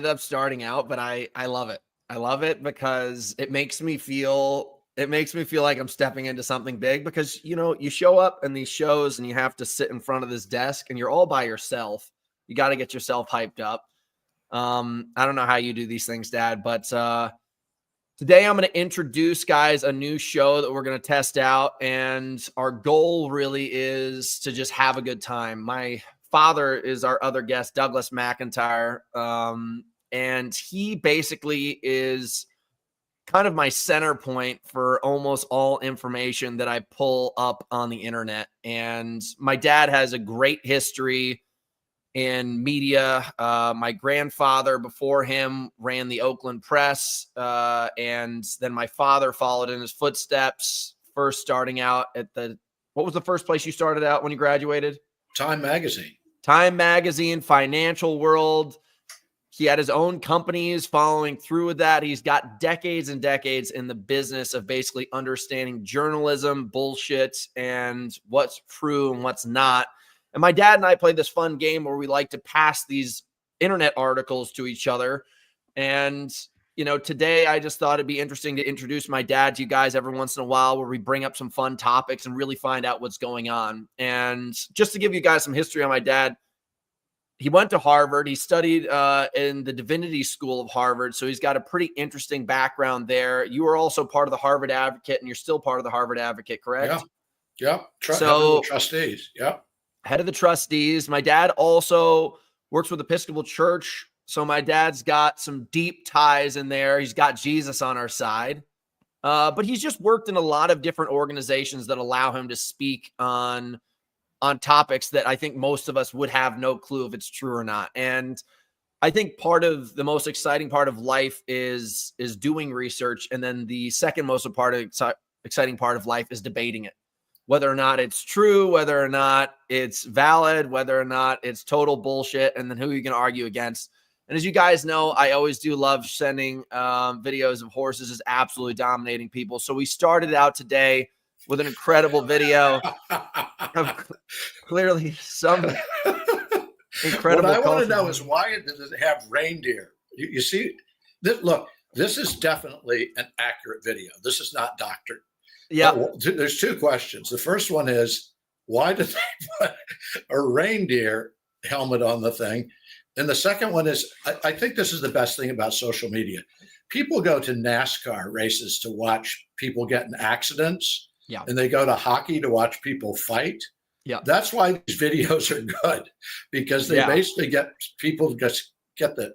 ended up starting out, but I love it. I love it because it makes me feel like I'm stepping into something big, because, you know, you show up in these shows and you have to sit in front of this desk and you're all by yourself. You got to get yourself hyped up. I don't know how you do these things, Dad, but today I'm going to introduce, guys, a new show that we're going to test out, and our goal really is to just have a good time. My father is our other guest, Douglas McIntyre, and he basically is kind of my center point for almost all information that I pull up on the internet. And my dad has a great history in media. My grandfather before him ran the Oakland Press, and then my father followed in his footsteps, first starting out at what was the first place you started out when you graduated? Time Magazine. Time Magazine, Financial World. He had his own companies following through with that. He's got decades and decades in the business of basically understanding journalism, bullshit, and what's true and what's not. And my dad and I played this fun game where we like to pass these internet articles to each other. And, you know, today I just thought it'd be interesting to introduce my dad to you guys every once in a while, where we bring up some fun topics and really find out what's going on. And just to give you guys some history on my dad, he went to Harvard. He studied in the Divinity School of Harvard. So he's got a pretty interesting background there. You were also part of the Harvard Advocate, and you're still part of the Harvard Advocate, correct? Yeah. Head of the trustees. Yeah. Head of the trustees. My dad also works with Episcopal Church. So my dad's got some deep ties in there. He's got Jesus on our side. But he's just worked in a lot of different organizations that allow him to speak on topics that I think most of us would have no clue if it's true or not. And I think part of the most exciting part of life is doing research. And then the second most exciting part of life is debating it, whether or not it's true, whether or not it's valid, whether or not it's total bullshit, and then who you can argue against. And as you guys know, I always do love sending videos of horses as absolutely dominating people. So we started out today with an incredible video of clearly some incredible. What I want to know is, why does it have reindeer? You see, look, this is definitely an accurate video. This is not doctored. Yeah. There's two questions. The first one is, why did they put a reindeer helmet on the thing? And the second one is, I think this is the best thing about social media. People go to NASCAR races to watch people get in accidents. Yeah. And they go to hockey to watch people fight. Yeah. That's why these videos are good, because they basically get people to just get the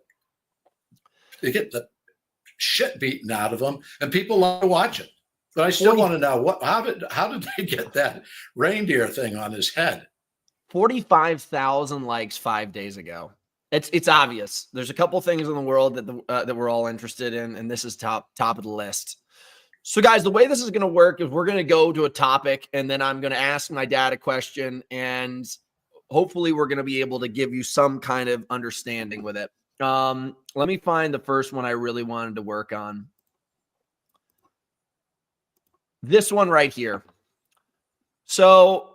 shit beaten out of them, and people love to watch it. But I still want to know, how did they get that reindeer thing on his head? 45,000 likes 5 days ago. It's obvious. There's a couple things in the world that we're all interested in, and this is top of the list. So guys, the way this is going to work is we're going to go to a topic, and then I'm going to ask my dad a question, and hopefully we're going to be able to give you some kind of understanding with it. Let me find the first one I really wanted to work on. This one right here. So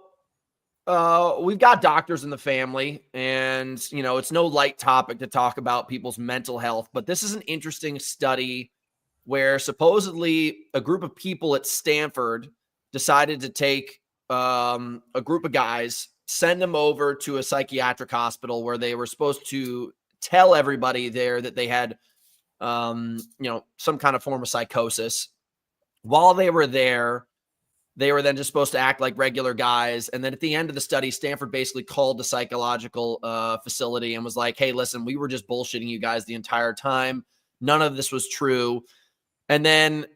we've got doctors in the family, and, you know, it's no light topic to talk about people's mental health, but this is an interesting study where supposedly a group of people at Stanford decided to take a group of guys, send them over to a psychiatric hospital where they were supposed to tell everybody there that they had, you know, some kind of form of psychosis. While they were there, they were then just supposed to act like regular guys. And then at the end of the study, Stanford basically called the psychological facility and was like, hey, listen, we were just bullshitting you guys the entire time. None of this was true. And then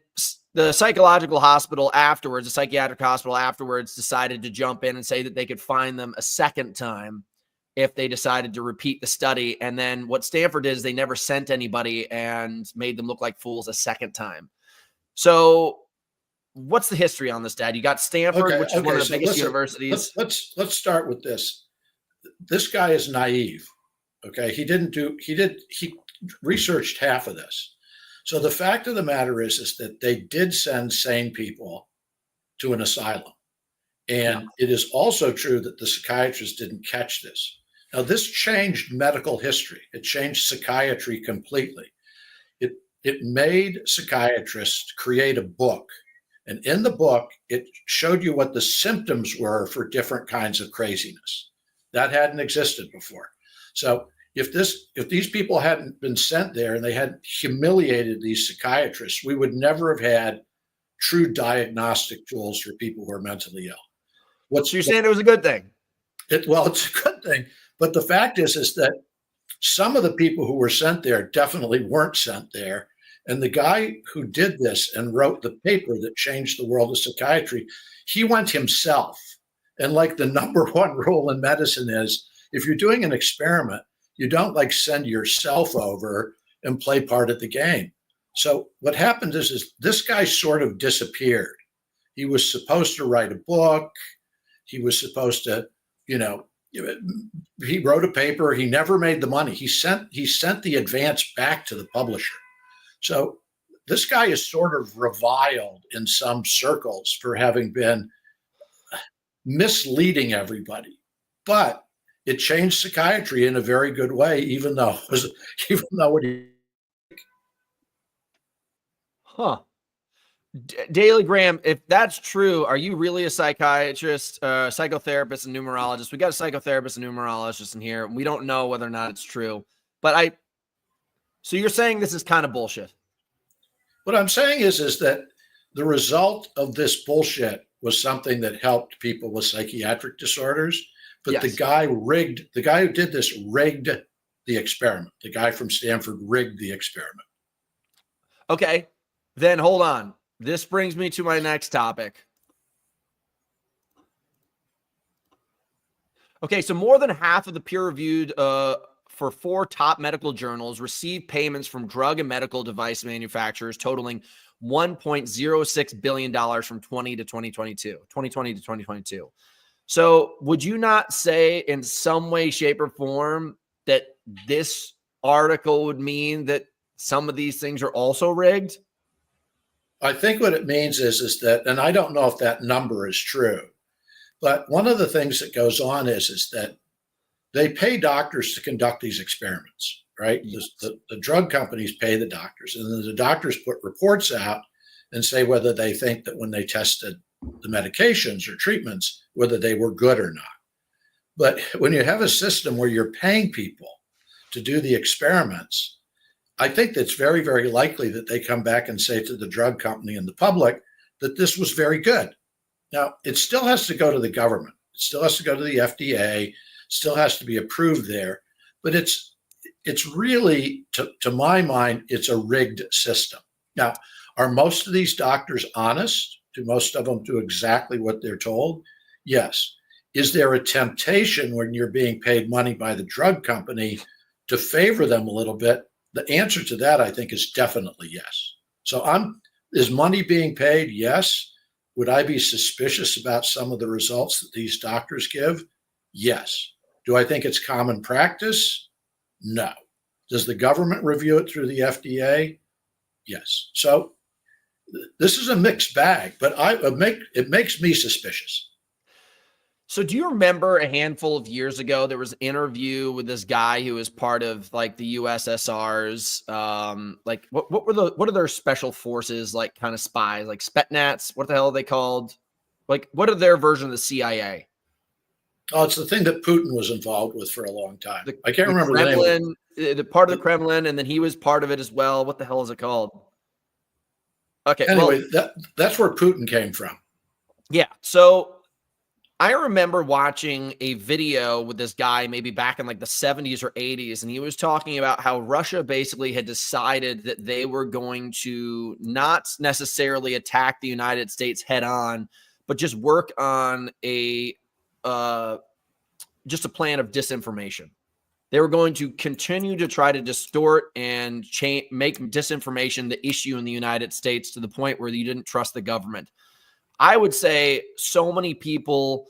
the psychological hospital afterwards, the psychiatric hospital afterwards, decided to jump in and say that they could fine them a second time if they decided to repeat the study. And then what Stanford did is they never sent anybody and made them look like fools a second time. So what's the history on this, Dad? You got Stanford, which is one of the biggest universities. Let's start with this. This guy is naive. Okay. He researched half of this. So the fact of the matter is that they did send sane people to an asylum. And it is also true that the psychiatrist didn't catch this. Now, this changed medical history. It changed psychiatry completely. It made psychiatrists create a book. And in the book, it showed you what the symptoms were for different kinds of craziness. That hadn't existed before. So if these people hadn't been sent there and they hadn't humiliated these psychiatrists, we would never have had true diagnostic tools for people who are mentally ill. So you're saying it was a good thing? Well, it's a good thing. But the fact is that some of the people who were sent there definitely weren't sent there. And the guy who did this and wrote the paper that changed the world of psychiatry, he went himself. And like the number one rule in medicine is, if you're doing an experiment, you don't like send yourself over and play part of the game. So what happened is this guy sort of disappeared. He was supposed to write a book. He was supposed to, he wrote a paper. He never made the money. He sent the advance back to the publisher. So this guy is sort of reviled in some circles for having been misleading everybody. But it changed psychiatry in a very good way, even though it. Huh. Daily Graham, if that's true, are you really a psychiatrist, psychotherapist, and numerologist? We got a psychotherapist and numerologist in here. We don't know whether or not it's true, but so you're saying this is kind of bullshit. What I'm saying is that the result of this bullshit was something that helped people with psychiatric disorders. But yes, the guy who did this rigged the experiment. The guy from Stanford rigged the experiment. Okay, then hold on. This brings me to my next topic. Okay, so more than half of the peer-reviewed for 4 top medical journals received payments from drug and medical device manufacturers totaling $1.06 billion from 2020 to 2022. So would you not say in some way, shape, or form that this article would mean that some of these things are also rigged? I think what it means is that, and I don't know if that number is true, but one of the things that goes on is that they pay doctors to conduct these experiments, right? Yes. The drug companies pay the doctors, and then the doctors put reports out and say whether they think that when they tested the medications or treatments, whether they were good or not. But when you have a system where you're paying people to do the experiments, I think that's very, very likely that they come back and say to the drug company and the public that this was very good. Now, it still has to go to the government. It still has to go to the FDA, still has to be approved there. But it's really, to my mind, it's a rigged system. Now, are most of these doctors honest? Do most of them do exactly what they're told? Yes. Is there a temptation when you're being paid money by the drug company to favor them a little bit? The answer to that, I think, is definitely yes. So is money being paid? Yes. Would I be suspicious about some of the results that these doctors give? Yes. Do I think it's common practice? No. Does the government review it through the FDA? Yes. So this is a mixed bag, but it makes me suspicious. So do you remember a handful of years ago, there was an interview with this guy who was part of like the USSR's, like what are their special forces, like kind of spies, like Spetsnaz? What the hell are they called? Like, what are their version of the CIA? Oh, it's the thing that Putin was involved with for a long time. I can't remember Kremlin, the name. The part of the Kremlin, and then he was part of it as well. What the hell is it called? Okay. Anyway, that's where Putin came from. Yeah. So I remember watching a video with this guy maybe back in like the 70s or 80s, and he was talking about how Russia basically had decided that they were going to not necessarily attack the United States head on, but just work on just a plan of disinformation. They were going to continue to try to distort and make disinformation the issue in the United States to the point where you didn't trust the government. I would say so many people,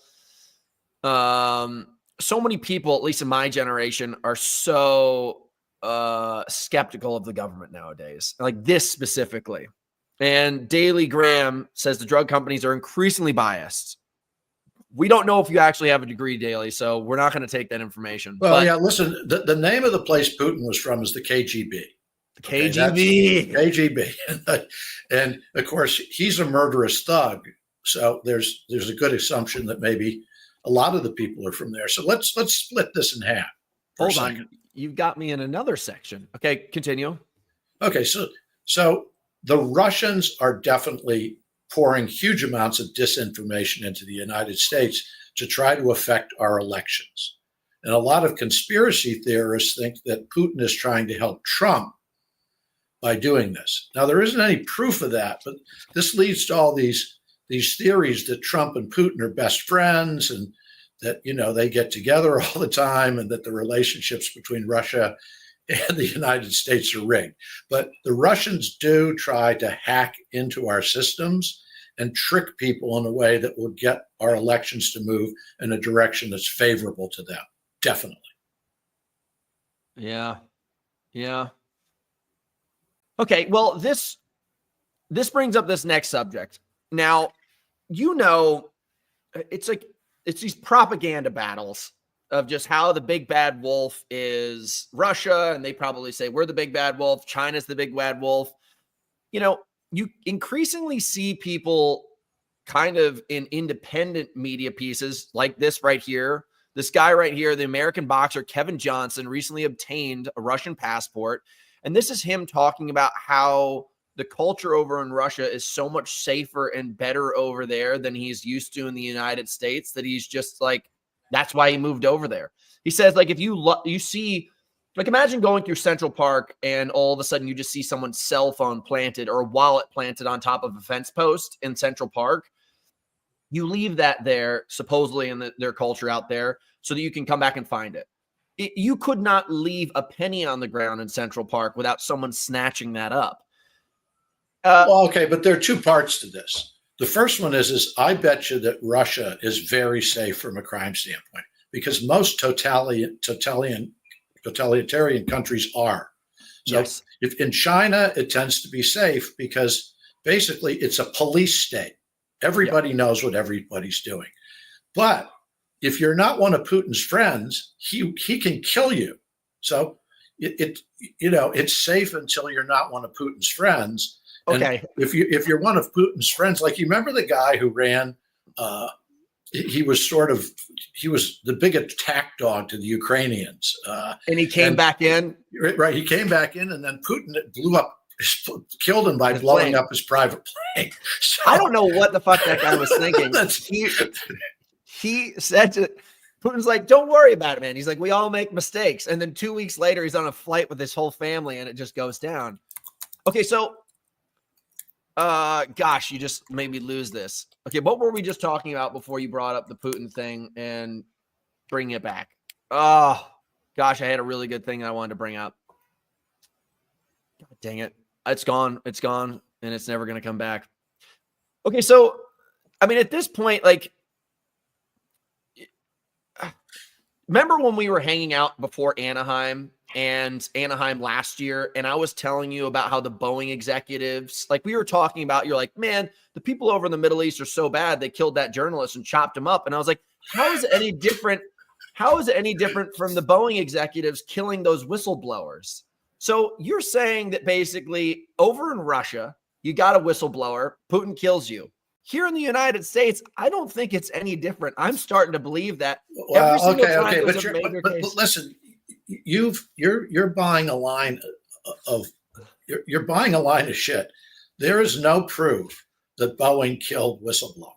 at least in my generation, are so skeptical of the government nowadays, like this specifically. And Daily Graham says the drug companies are increasingly biased. We don't know if you actually have a degree, Daily, so we're not going to take that information. Well, but yeah, listen, the name of the place Putin was from is the KGB. The KGB. KGB. And of course, he's a murderous thug. So there's a good assumption that maybe a lot of the people are from there. So let's split this in half. Hold on. You've got me in another section. Okay, continue. Okay, so the Russians are definitely pouring huge amounts of disinformation into the United States to try to affect our elections. And a lot of conspiracy theorists think that Putin is trying to help Trump by doing this. Now, there isn't any proof of that, but this leads to all these theories that Trump and Putin are best friends and that, they get together all the time and that the relationships between Russia and the United States are rigged. But the Russians do try to hack into our systems and trick people in a way that will get our elections to move in a direction that's favorable to them. Definitely. Yeah. Okay, well, this brings up this next subject. Now, it's these propaganda battles of just how the big bad wolf is Russia, and they probably say we're the big bad wolf, China's the big bad wolf. You increasingly see people kind of in independent media pieces like this right here. This guy right here, the American boxer Kevin Johnson, recently obtained a Russian passport. And this is him talking about how the culture over in Russia is so much safer and better over there than he's used to in the United States, that he's just like, that's why he moved over there. He says, like, if you see, like, imagine going through Central Park and all of a sudden you just see someone's cell phone planted or a wallet planted on top of a fence post in Central Park. You leave that there, supposedly in their culture out there, so that you can come back and find it. You could not leave a penny on the ground in Central Park without someone snatching that up. Well, okay, but there are two parts to this. The first one is I bet you that Russia is very safe from a crime standpoint because most totalitarian countries are. So yes. If in China, it tends to be safe because basically it's a police state. Everybody knows what everybody's doing. But if you're not one of Putin's friends, he can kill you. So it's safe until you're not one of Putin's friends. Okay. And if you're one of Putin's friends, like you remember the guy who ran, he was the big attack dog to the Ukrainians. And he came back in? Right. He came back in and then Putin killed him by blowing up his private plane. So, I don't know what the fuck that guy was thinking. He said to Putin's like, don't worry about it, man. He's like, we all make mistakes. And then 2 weeks later, he's on a flight with his whole family and it just goes down. Okay, so gosh, you just made me lose this. Okay, what were we just talking about before you brought up the Putin thing and bringing it back? Oh, gosh, I had a really good thing I wanted to bring up. God dang it. It's gone, and it's never going to come back. Okay, so, I mean, at this point, like, remember when we were hanging out before Anaheim last year, and I was telling you about how the Boeing executives, like we were talking about, you're like, man, the people over in the Middle East are so bad, they killed that journalist and chopped him up. And I was like, how is it any different from the Boeing executives killing those whistleblowers? So you're saying that basically over in Russia, you got a whistleblower, Putin kills you. Here in the United States, I don't think it's any different. I'm starting to believe that every single time there's a major case. But listen, you're buying a line of you're buying a line of shit. There is no proof that Boeing killed whistleblowers.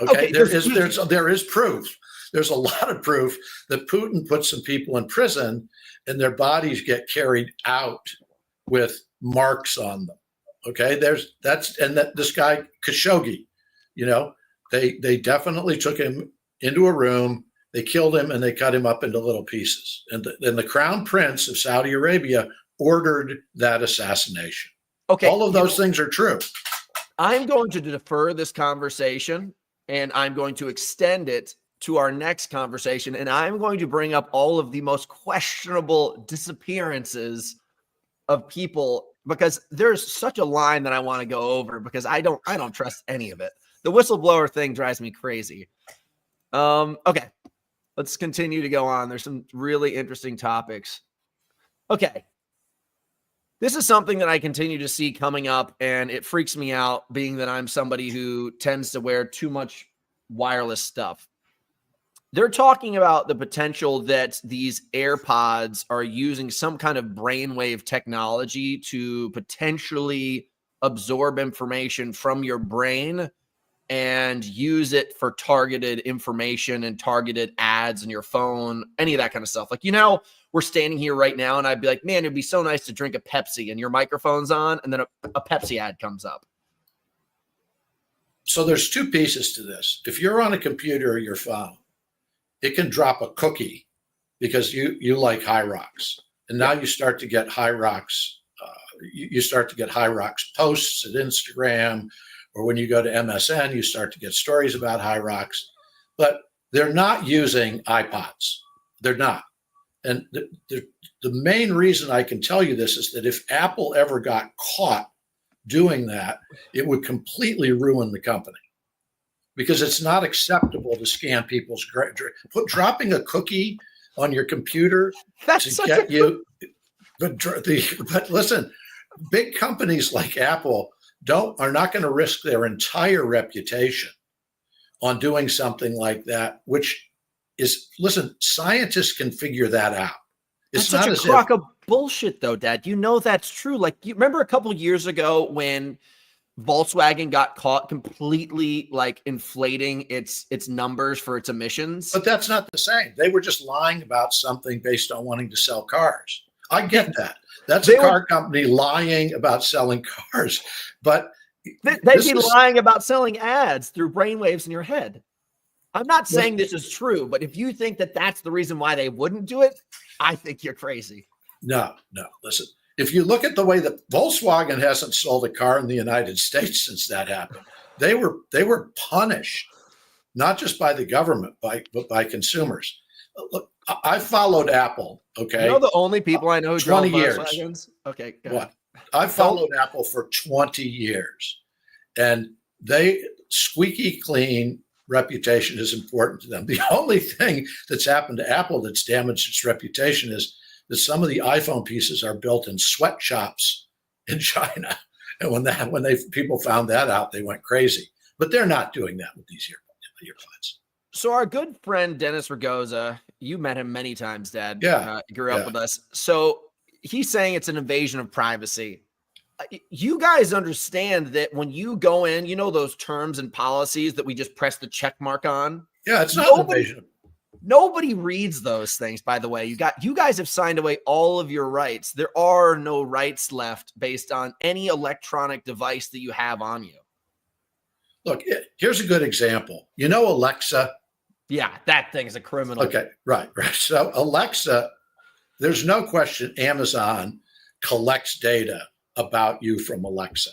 Okay, there is proof. There's a lot of proof that Putin put some people in prison and their bodies get carried out with marks on them. Okay, this guy Khashoggi, they definitely took him into a room. They killed him and they cut him up into little pieces. And the crown prince of Saudi Arabia ordered that assassination. Okay. All of those things are true. I'm going to defer this conversation and I'm going to extend it to our next conversation. And I'm going to bring up all of the most questionable disappearances of people because there's such a line that I want to go over because I don't trust any of it. The whistleblower thing drives me crazy. Okay, let's continue to go on. There's some really interesting topics. Okay. This is something that I continue to see coming up, and it freaks me out, being that I'm somebody who tends to wear too much wireless stuff. They're talking about the potential that these AirPods are using some kind of brainwave technology to potentially absorb information from your brain and use it for targeted information and targeted ads in your phone, any of that kind of stuff. Like, we're standing here right now and I'd be like, man, it'd be so nice to drink a Pepsi, and your microphone's on and then a Pepsi ad comes up. So there's two pieces to this. If you're on a computer or your phone, it can drop a cookie because you like High Rocks. And now you start to get High Rocks. You start to get High Rocks posts at Instagram, or when you go to MSN, you start to get stories about High Rocks. But they're not using iPods. They're not. And the main reason I can tell you this is that if Apple ever got caught doing that, it would completely ruin the company, because it's not acceptable to scan people's dropping a cookie on your computer to get you. But listen, big companies like Apple are not going to risk their entire reputation on doing something like that, which is, listen, scientists can figure that out. It's not such a crock of bullshit, though, Dad. That's true. Like, you remember a couple of years ago when Volkswagen got caught completely like inflating its numbers for its emissions? But that's not the same. They were just lying about something based on wanting to sell cars. I get that. That's a car company lying about selling cars. But they'd be lying about selling ads through brainwaves in your head. I'm not saying this is true, but if you think that that's the reason why they wouldn't do it, I think you're crazy. No. Listen, if you look at the way that Volkswagen hasn't sold a car in the United States since that happened, they were punished, not just by the government, but by consumers. Look, I followed Apple. Okay, the only people I know who drive 20 years. Volkswagens. Okay, what? I followed Apple for 20 years, and they squeaky clean reputation is important to them. The only thing that's happened to Apple that's damaged its reputation is that some of the iPhone pieces are built in sweatshops in China. And when people found that out, they went crazy. But they're not doing that with these earbuds. So our good friend 𝗕𝗟𝗏, you met him many times, Dad. Yeah. Grew up with us. So he's saying it's an invasion of privacy. You guys understand that when you go in, those terms and policies that we just press the check mark on? Yeah, it's not an invasion. Nobody reads those things, by the way. You guys have signed away all of your rights. There are no rights left based on any electronic device that you have on you. Look, here's a good example. Alexa? Yeah, that thing's a criminal. Okay, right. So Alexa, there's no question Amazon collects data about you from Alexa.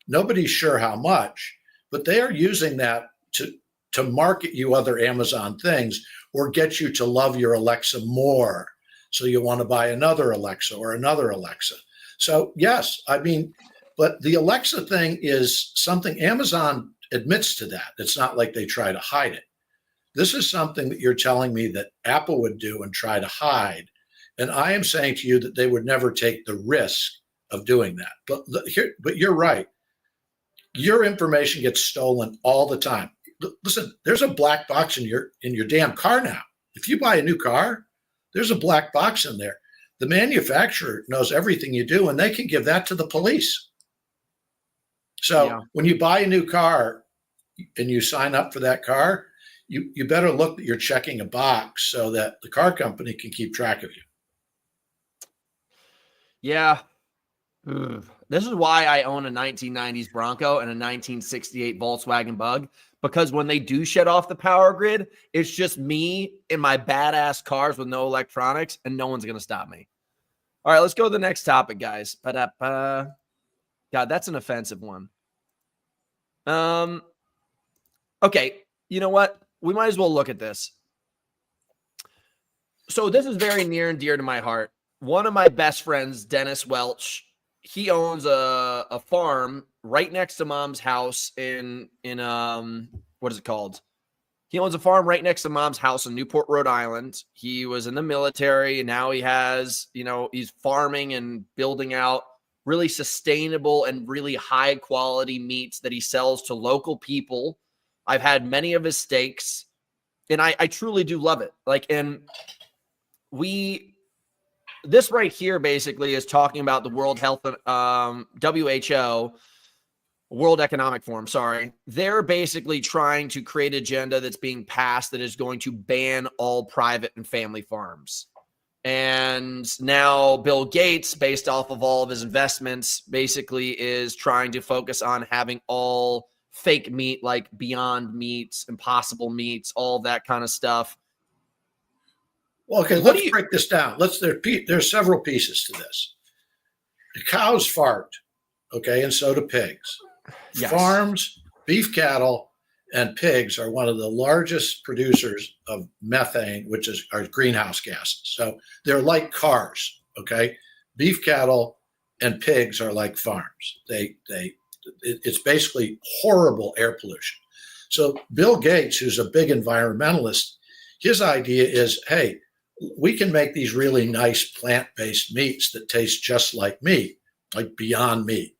Nobody's sure how much, but they are using that to market you other Amazon things or get you to love your Alexa more. So you want to buy another Alexa or another Alexa. So yes, but the Alexa thing is something Amazon admits to that. It's not like they try to hide it. This is something that you're telling me that Apple would do and try to hide. And I am saying to you that they would never take the risk of doing that. But you're right. Your information gets stolen all the time. Listen, there's a black box in your damn car now. If you buy a new car, there's a black box in there. The manufacturer knows everything you do, and they can give that to the police. So when you buy a new car and you sign up for that car, you better look that you're checking a box so that the car company can keep track of you. Yeah. This is why I own a 1990s Bronco and a 1968 Volkswagen Bug, because when they do shut off the power grid, it's just me in my badass cars with no electronics, and no one's going to stop me. All right, let's go to the next topic, guys. God, that's an offensive one. Okay, you know what? We might as well look at this. So this is very near and dear to my heart. One of my best friends, Dennis Welch, he owns a farm right next to Mom's house in what is it called? He owns a farm right next to mom's house in Newport, Rhode Island. He was in the military, and now he has, he's farming and building out really sustainable and really high quality meats that he sells to local people. I've had many of his steaks, and I truly do love it. This right here basically is talking about the World Health, WHO, World Economic Forum, sorry. They're basically trying to create an agenda that's being passed that is going to ban all private and family farms. And now Bill Gates, based off of all of his investments, basically is trying to focus on having all fake meat like Beyond Meats, Impossible Meats, all that kind of stuff. Well, okay, let's break this down. There's several pieces to this. The cows fart, okay, and so do pigs. Yes. Farms, beef cattle, and pigs are one of the largest producers of methane, which is our greenhouse gases. So they're like cars, okay? Beef cattle and pigs are like farms. It's basically horrible air pollution. So Bill Gates, who's a big environmentalist, his idea is, hey, we can make these really nice plant-based meats that taste just like meat, like Beyond Meat,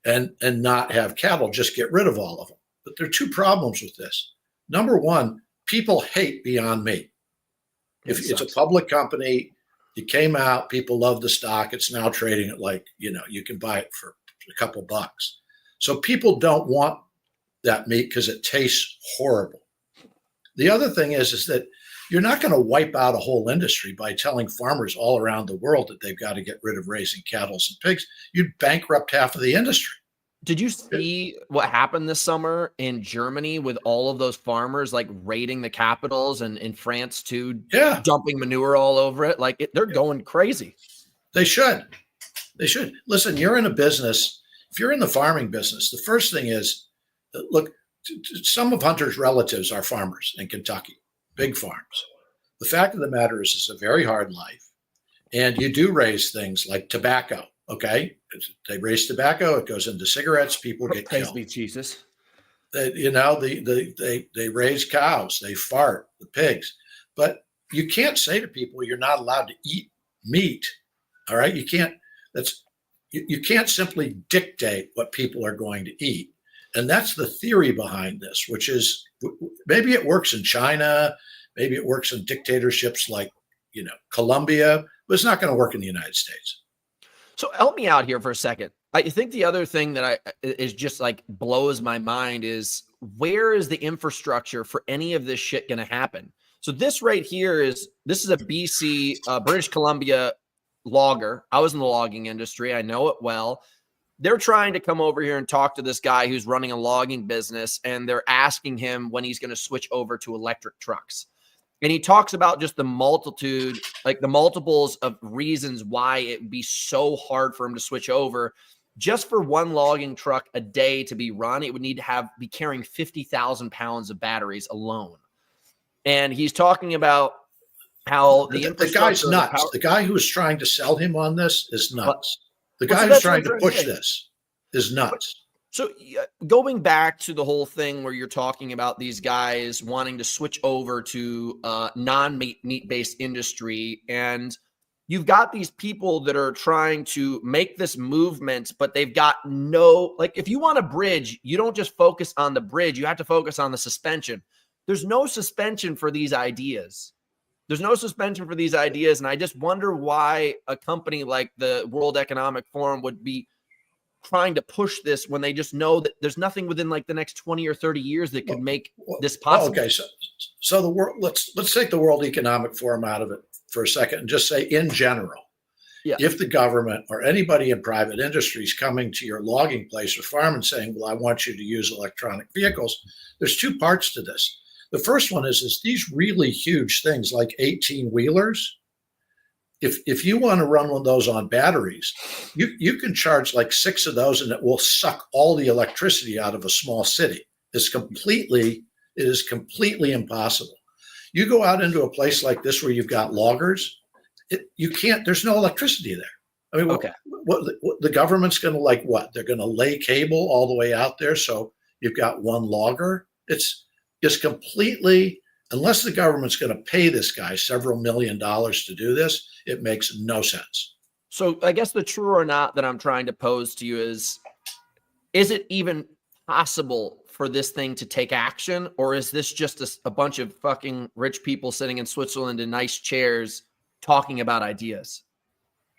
and not have cattle, just get rid of all of them. But there are two problems with this. Number one, people hate Beyond Meat. If it's a public company, it came out, people love the stock. It's now trading at you can buy it for a couple bucks. So people don't want that meat because it tastes horrible. The other thing is that you're not going to wipe out a whole industry by telling farmers all around the world that they've got to get rid of raising cattle and pigs. You'd bankrupt half of the industry. Did you see what happened this summer in Germany with all of those farmers raiding the capitals, and in France too, dumping manure all over it? They're going crazy. They should. Listen, you're in a business. If you're in the farming business, the first thing is, look, some of Hunter's relatives are farmers in Kentucky, big farms. The fact of the matter is it's a very hard life. And you do raise things like tobacco, okay? They raise tobacco, it goes into cigarettes, people get killed. Praise be Jesus. They raise cows, they fart, the pigs. But you can't say to people you're not allowed to eat meat, all right? You can't simply dictate what people are going to eat. And that's the theory behind this, which is maybe it works in China, maybe it works in dictatorships like, Colombia, but it's not going to work in the United States. So help me out here for a second. I think the other thing that is just blows my mind is, where is the infrastructure for any of this shit going to happen? So this right here is a BC, British Columbia logger. I was in the logging industry. I know it well. They're trying to come over here and talk to this guy who's running a logging business, and they're asking him when he's going to switch over to electric trucks. And he talks about just the multiples of reasons why it would be so hard for him to switch over. Just for one logging truck a day to be run, it would need to be carrying 50,000 pounds of batteries alone. And he's talking about how the guy's nuts. The guy who is trying to sell him on this is nuts. The guy who's trying to push this is nuts. So going back to the whole thing where you're talking about these guys wanting to switch over to non-meat-based industry, and you've got these people that are trying to make this movement, but they've got if you want a bridge, you don't just focus on the bridge, you have to focus on the suspension. There's no suspension for these ideas. And I just wonder why a company like the World Economic Forum would be trying to push this when they just know that there's nothing within the next 20 or 30 years that could make this possible. Okay, so the world, let's take the World Economic Forum out of it for a second and just say, in general, if the government or anybody in private industry is coming to your logging place or farm and saying, well, I want you to use electronic vehicles, there's two parts to this. The first one is these really huge things like 18-wheelers. If you want to run one of those on batteries, you can charge 6 of those and it will suck all the electricity out of a small city. It is completely impossible. You go out into a place like this where you've got loggers, there's no electricity there. I mean, what the government's going to what? They're going to lay cable all the way out there so you've got one logger? It's completely Unless the government's going to pay this guy several $million to do this, it makes no sense. So I guess the true or not that I'm trying to pose to you is it even possible for this thing to take action? Or is this just a bunch of fucking rich people sitting in Switzerland in nice chairs talking about ideas?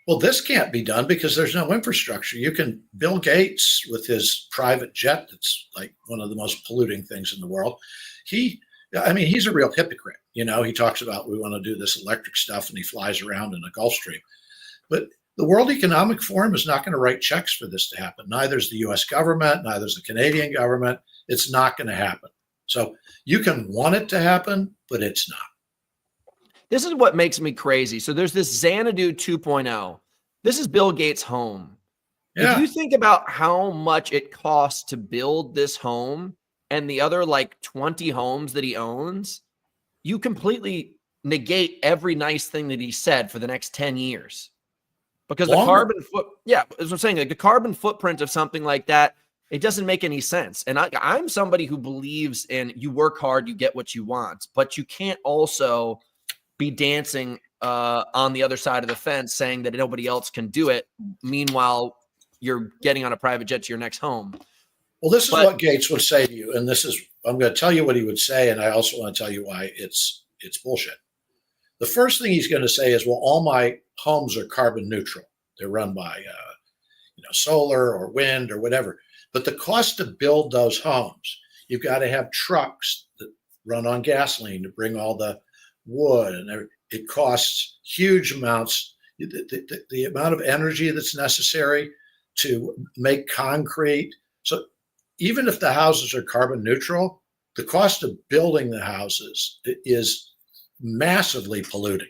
Well, this can't be done because there's no infrastructure. Bill Gates with his private jet, that's like one of the most polluting things in the world. He's a real hypocrite. You know, he talks about we want to do this electric stuff and he flies around in a Gulfstream. But the World Economic Forum is not going to write checks for this to happen. Neither is the US government, neither is the Canadian government. It's not going to happen. So you can want it to happen, but it's not. This is what makes me crazy. So there's this Xanadu 2.0. This is Bill Gates' home. Yeah. If you think about how much it costs to build this home and the other like 20 homes that he owns, you completely negate every nice thing that he said for the next 10 years. Because the carbon as I'm saying, like the carbon footprint of something like that, it doesn't make any sense. And I'm somebody who believes in you work hard, you get what you want, but you can't also be dancing on the other side of the fence saying that nobody else can do it. Meanwhile, you're getting on a private jet to your next home. Well, this is what Gates would say to you. And I'm going to tell you what he would say. And I also want to tell you why it's bullshit. The first thing he's going to say is, well, all my homes are carbon neutral. They're run by, solar or wind or whatever. But the cost to build those homes, you've got to have trucks that run on gasoline to bring all the wood, and it costs huge amounts. The amount of energy that's necessary to make concrete. So even if the houses are carbon neutral, the cost of building the houses is massively polluting.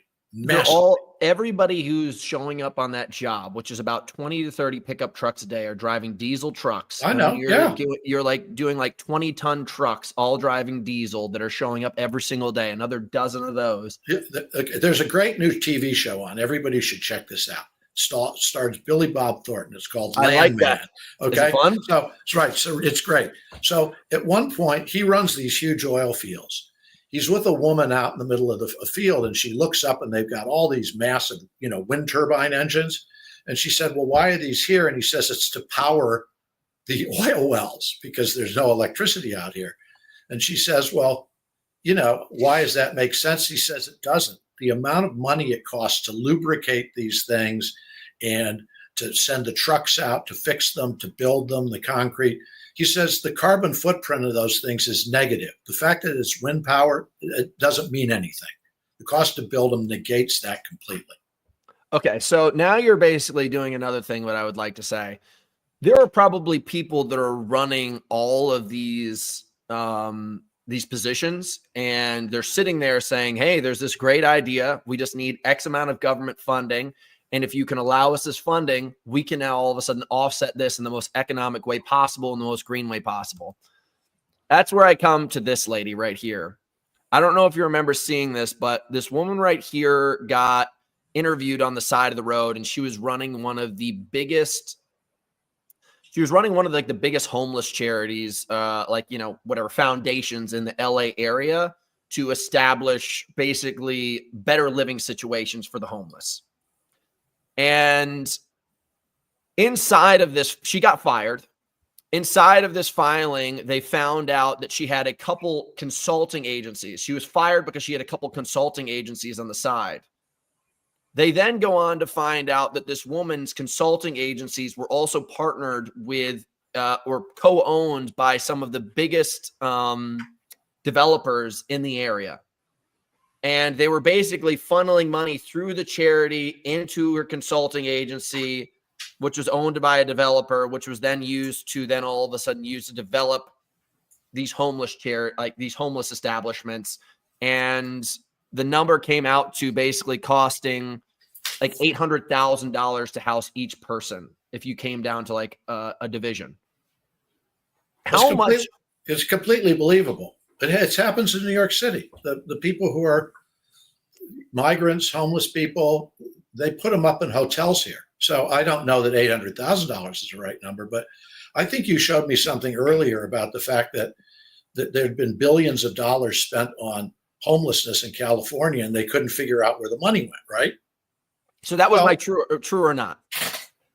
Everybody who's showing up on that job, which is about 20 to 30 pickup trucks a day, are driving diesel trucks. I know. You're like doing like 20-ton trucks, all driving diesel, that are showing up every single day. Another dozen of those. There's a great new TV show on. Everybody should check this out. Stars Billy Bob Thornton. It's called Landman. I like that. Okay. Is it fun? So that's right. So it's great. So at one point, he runs these huge oil fields. He's with a woman out in the middle of a field, and she looks up and they've got all these massive, wind turbine engines. And she said, well, why are these here? And he says, it's to power the oil wells because there's no electricity out here. And she says, well, why does that make sense? He says, it doesn't. The amount of money it costs to lubricate these things and to send the trucks out, to fix them, to build them, the concrete. He says the carbon footprint of those things is negative. The fact that it's wind power, it doesn't mean anything. The cost to build them negates that completely. Okay, so now you're basically doing another thing, what I would like to say. There are probably people that are running all of these positions, and they're sitting there saying, hey, there's this great idea. We just need X amount of government funding. And if you can allow us this funding, we can now all of a sudden offset this in the most economic way possible, in the most green way possible. That's where I come to this lady right here. I don't know if you remember seeing this, but this woman right here got interviewed on the side of the road, and she was running one of the biggest homeless charities, foundations in the LA area to establish basically better living situations for the homeless. And inside of this, she got fired. Inside of this filing, they found out that she had a couple consulting agencies. She was fired because she had a couple consulting agencies on the side. They then go on to find out that this woman's consulting agencies were also partnered with or co-owned by some of the biggest developers in the area. And they were basically funneling money through the charity into her consulting agency, which was owned by a developer, which was then used to develop these homeless homeless establishments. And the number came out to basically costing like $800,000 to house each person if you came down to like a division. It's completely believable. It happens in New York City. The people who are migrants, homeless people, they put them up in hotels here. So I don't know that $800,000 is the right number, but I think you showed me something earlier about the fact that there had been billions of dollars spent on homelessness in California, and they couldn't figure out where the money went, right? So that was my true or not.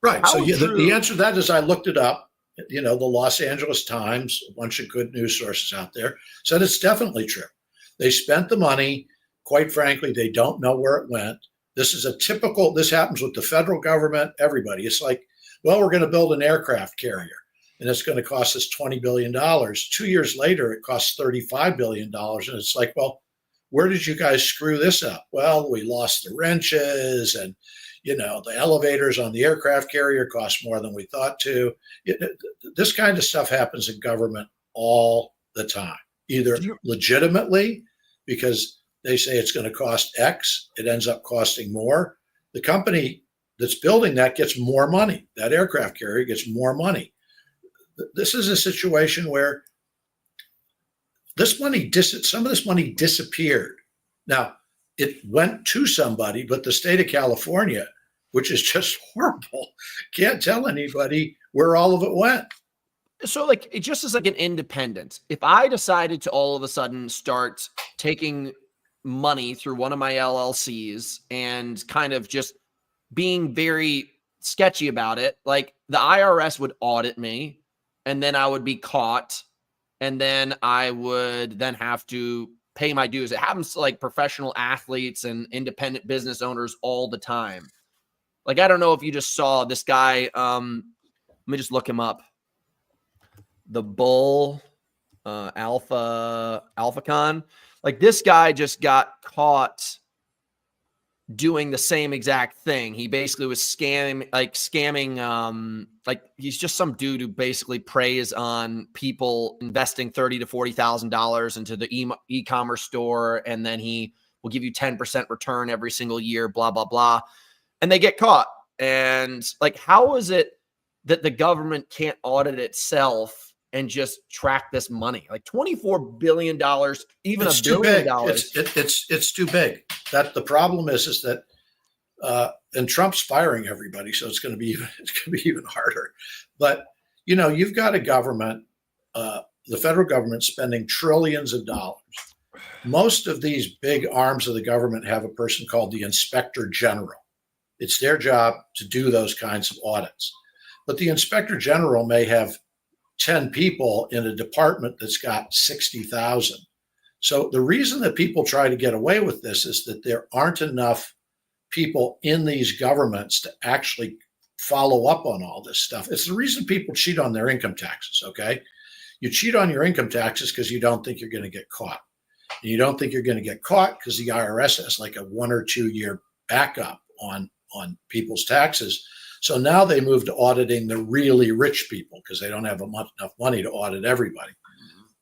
Right. How So true? the answer to that is I looked it up. The Los Angeles Times, a bunch of good news sources out there, said it's definitely true. They spent the money. Quite frankly, they don't know where it went. This happens with the federal government, everybody. It's like, well, we're going to build an aircraft carrier, and it's going to cost us $20 billion. 2 years later, it costs $35 billion. And it's like, well, where did you guys screw this up? Well, we lost the wrenches, and the elevators on the aircraft carrier cost more than we thought to. This kind of stuff happens in government all the time, either legitimately because they say it's going to cost X, it ends up costing more. The company that's building that gets more money. That aircraft carrier gets more money. This is a situation where some of this money disappeared. Now, it went to somebody, but the state of California, which is just horrible, can't tell anybody where all of it went. So it just is like an independent. If I decided to all of a sudden start taking money through one of my LLCs and kind of just being very sketchy about it, like the IRS would audit me and then I would be caught and then I would then have to pay my dues. It happens to like professional athletes and independent business owners all the time. Like, I don't know if you just saw this guy. Let me just look him up. The Bull 𝗟𝗵𝗸𝗁. Like, this guy just got caught doing the same exact thing. He basically was scamming, like he's just some dude who basically preys on people investing $30,000 to $40,000 into the e-commerce store, and then he will give you 10% return every single year, blah, blah, blah. And they get caught. And like, how is it that the government can't audit itself and just track this money? Like $24 billion, even it's $1 billion. It's too big. That the problem is that and Trump's firing everybody, so it's going to be even harder. But you've got a government, the federal government, spending trillions of dollars. Most of these big arms of the government have a person called the Inspector General. It's their job to do those kinds of audits. But the Inspector General may have 10 people in a department that's got 60,000. So the reason that people try to get away with this is that there aren't enough people in these governments to actually follow up on all this stuff. It's the reason people cheat on their income taxes, okay? You cheat on your income taxes because you don't think you're going to get caught. And you don't think you're going to get caught because the IRS has like a 1 or 2 year backup on people's taxes. So now they move to auditing the really rich people because they don't have enough money to audit everybody.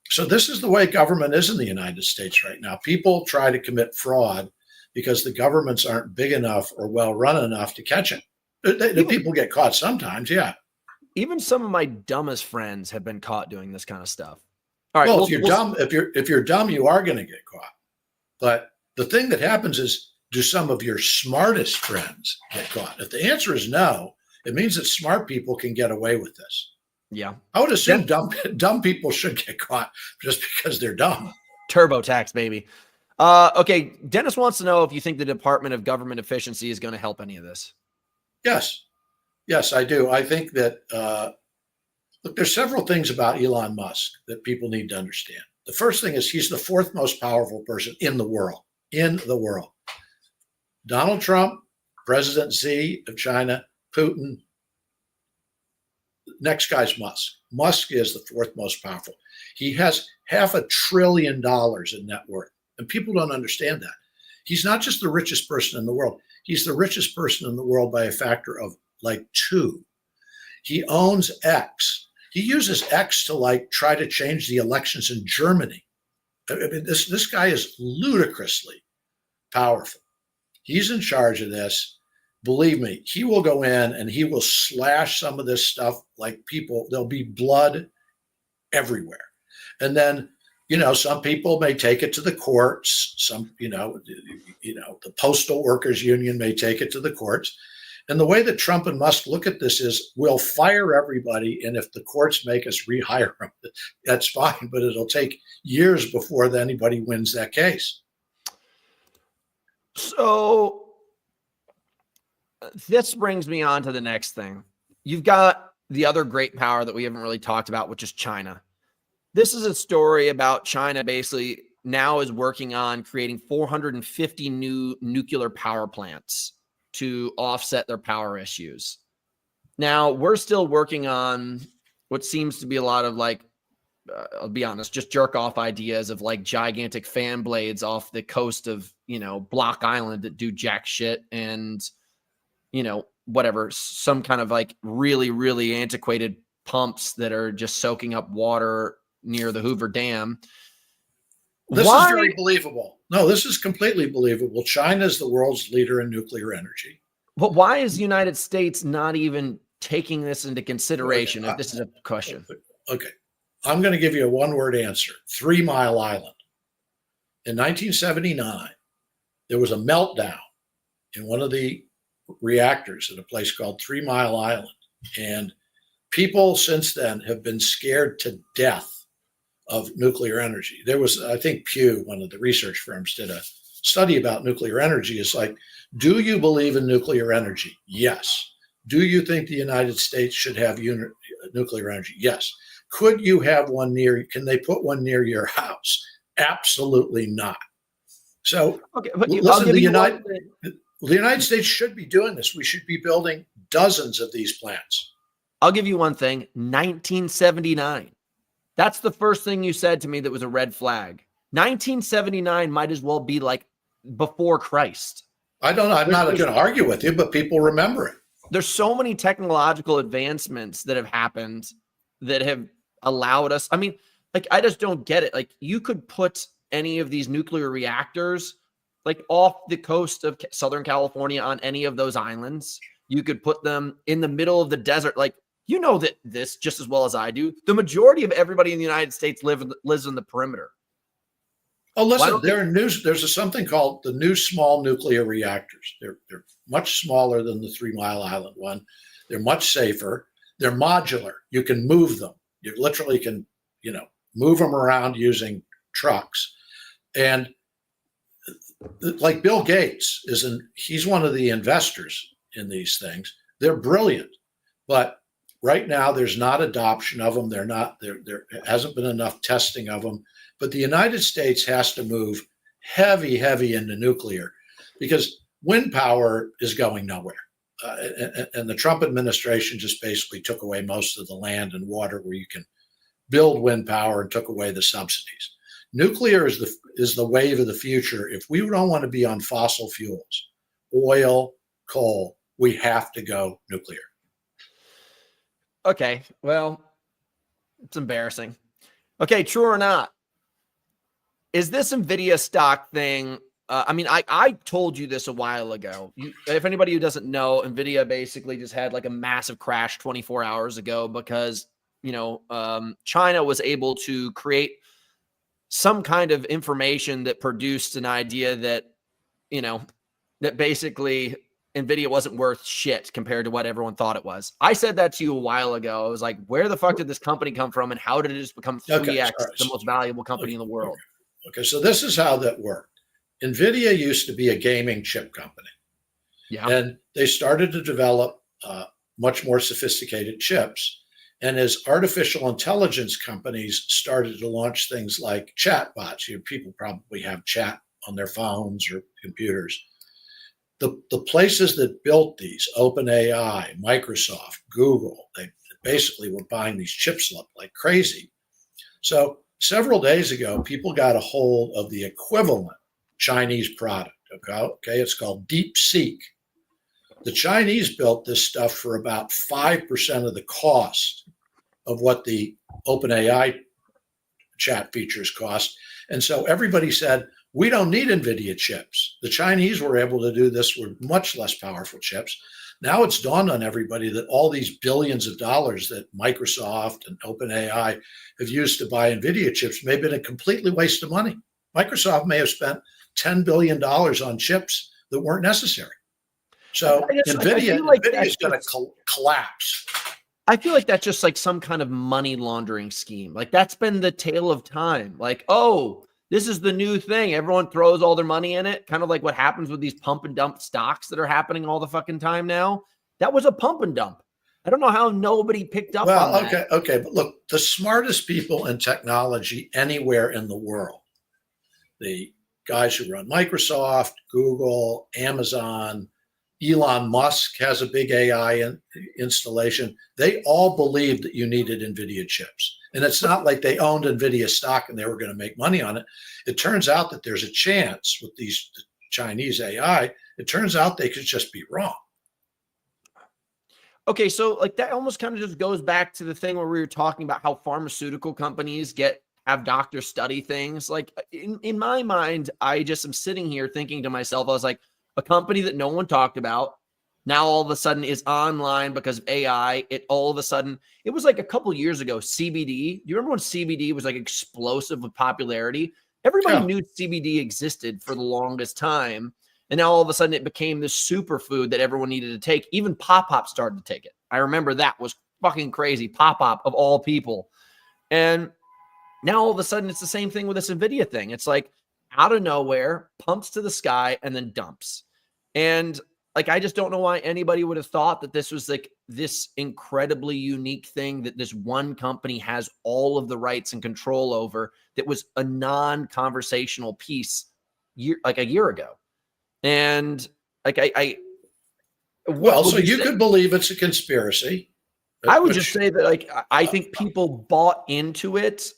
So this is the way government is in the United States right now. People try to commit fraud because the governments aren't big enough or well run enough to catch it. The people get caught sometimes, yeah. Even some of my dumbest friends have been caught doing this kind of stuff. All right. Well, if you're dumb, you are going to get caught. But the thing that happens is, do some of your smartest friends get caught? If the answer is no, it means that smart people can get away with this. Yeah. I would assume dumb people should get caught just because they're dumb. TurboTax, baby. Okay. Dennis wants to know if you think the Department of Government Efficiency is going to help any of this. Yes. Yes, I do. I think that, look, there's several things about Elon Musk that people need to understand. The first thing is he's the fourth most powerful person in the world. Donald Trump, President Xi of China, Putin. Next guy's Musk. Musk is the fourth most powerful. He has $500 billion in net worth. And people don't understand that. He's not just the richest person in the world. He's the richest person in the world by a factor of like 2. He owns X. He uses X to try to change the elections in Germany. I mean, this guy is ludicrously powerful. He's in charge of this. Believe me, he will go in and he will slash some of this stuff like people. There'll be blood everywhere. And then, some people may take it to the courts. Some, the postal workers union may take it to the courts. And the way that Trump and Musk look at this is, we'll fire everybody. And if the courts make us rehire them, that's fine. But it'll take years before anybody wins that case. So this brings me on to the next thing. You've got the other great power that we haven't really talked about, which is China. This is a story about China basically now is working on creating 450 new nuclear power plants to offset their power issues. Now, we're still working on what seems to be a lot of like, I'll be honest, just jerk off ideas of like gigantic fan blades off the coast of, Block Island that do jack shit and, whatever, some kind of like really, really antiquated pumps that are just soaking up water near the Hoover Dam. This is very believable. No, this is completely believable. China is the world's leader in nuclear energy. But why is the United States not even taking this into consideration if this is a question? Okay. I'm going to give you a one-word answer. 3 Mile Island. In 1979, there was a meltdown in one of the reactors at a place called 3 Mile Island. And people since then have been scared to death of nuclear energy. There was, I think Pew, one of the research firms, did a study about nuclear energy. It's like, do you believe in nuclear energy? Yes. Do you think the United States should have nuclear energy? Yes. Could you have one can they put one near your house? Absolutely not. So okay, but listen, the United States should be doing this. We should be building dozens of these plants. I'll give you one thing, 1979. That's the first thing you said to me that was a red flag. 1979 might as well be like before Christ. I don't know. I'm not going to argue with you, but people remember it. There's so many technological advancements that have happened that have allowed us. I mean, like, I just don't get it. Like, you could put any of these nuclear reactors like off the coast of Southern California on any of those islands. You could put them in the middle of the desert. Like, you know that this just as well as I do. The majority of everybody in the United States lives in the perimeter. Oh, listen, there's something called the new small nuclear reactors. They're much smaller than the 3 Mile Island one. They're much safer. They're modular. You can move them. You literally can, move them around using trucks. And like Bill Gates he's one of the investors in these things. They're brilliant, but right now there's not adoption of them. There hasn't been enough testing of them. But the United States has to move heavy into nuclear because wind power is going nowhere. And the Trump administration just basically took away most of the land and water where you can build wind power and took away the subsidies. Nuclear is the wave of the future. If we don't want to be on fossil fuels, oil, coal, we have to go nuclear. Okay, well, it's embarrassing. Okay, true or not? Is this NVIDIA stock thing? I told you this a while ago. If anybody who doesn't know, NVIDIA basically just had like a massive crash 24 hours ago because, China was able to create some kind of information that produced an idea that, that basically NVIDIA wasn't worth shit compared to what everyone thought it was. I said that to you a while ago. I was like, where the fuck did this company come from and how did it just become 3x the most valuable company in the world? Okay, so this is how that worked. NVIDIA used to be a gaming chip company. Yeah. And they started to develop much more sophisticated chips. And as artificial intelligence companies started to launch things like chatbots, people probably have chat on their phones or computers. The places that built these, OpenAI, Microsoft, Google, they basically were buying these chips like crazy. So several days ago, people got a hold of the equivalent Chinese product. Okay, it's called DeepSeek. The Chinese built this stuff for about 5% of the cost of what the OpenAI chat features cost. And so everybody said, we don't need NVIDIA chips. The Chinese were able to do this with much less powerful chips. Now it's dawned on everybody that all these billions of dollars that Microsoft and OpenAI have used to buy NVIDIA chips may have been a completely waste of money. Microsoft may have spent $10 billion on chips that weren't necessary. So NVIDIA is going to collapse. I feel like that's just like some kind of money laundering scheme. Like that's been the tale of time. Like, oh, This is the new thing. Everyone throws all their money in it, kind of like what happens with these pump and dump stocks that are happening all the fucking time now. That was a pump and dump. I don't know how nobody picked up on that. Okay. But look, the smartest people in technology anywhere in the world, the guys who run Microsoft, Google, Amazon, Elon Musk has a big AI installation. They all believed that you needed NVIDIA chips. And it's not like they owned NVIDIA stock and they were going to make money on it. It turns out that there's a chance with these Chinese AI, it turns out they could just be wrong. Okay, so like that almost kind of just goes back to the thing where we were talking about how pharmaceutical companies have doctors study things. Like in my mind, I just am sitting here thinking to myself, I was like, a company that no one talked about now all of a sudden is online because of AI. It was like a couple years ago, CBD. You remember when CBD was like explosive with popularity? Everybody knew CBD existed for the longest time. And now all of a sudden it became this superfood that everyone needed to take. Even Pop-Pop started to take it. I remember that was fucking crazy. Pop-Pop of all people. And now all of a sudden it's the same thing with this NVIDIA thing. It's like out of nowhere, pumps to the sky and then dumps. And like, I just don't know why anybody would have thought that this was like this incredibly unique thing that this one company has all of the rights and control over, that was a non-conversational piece like a year ago. And like, so you could believe it's a conspiracy. I would just say that, like, I think people bought into it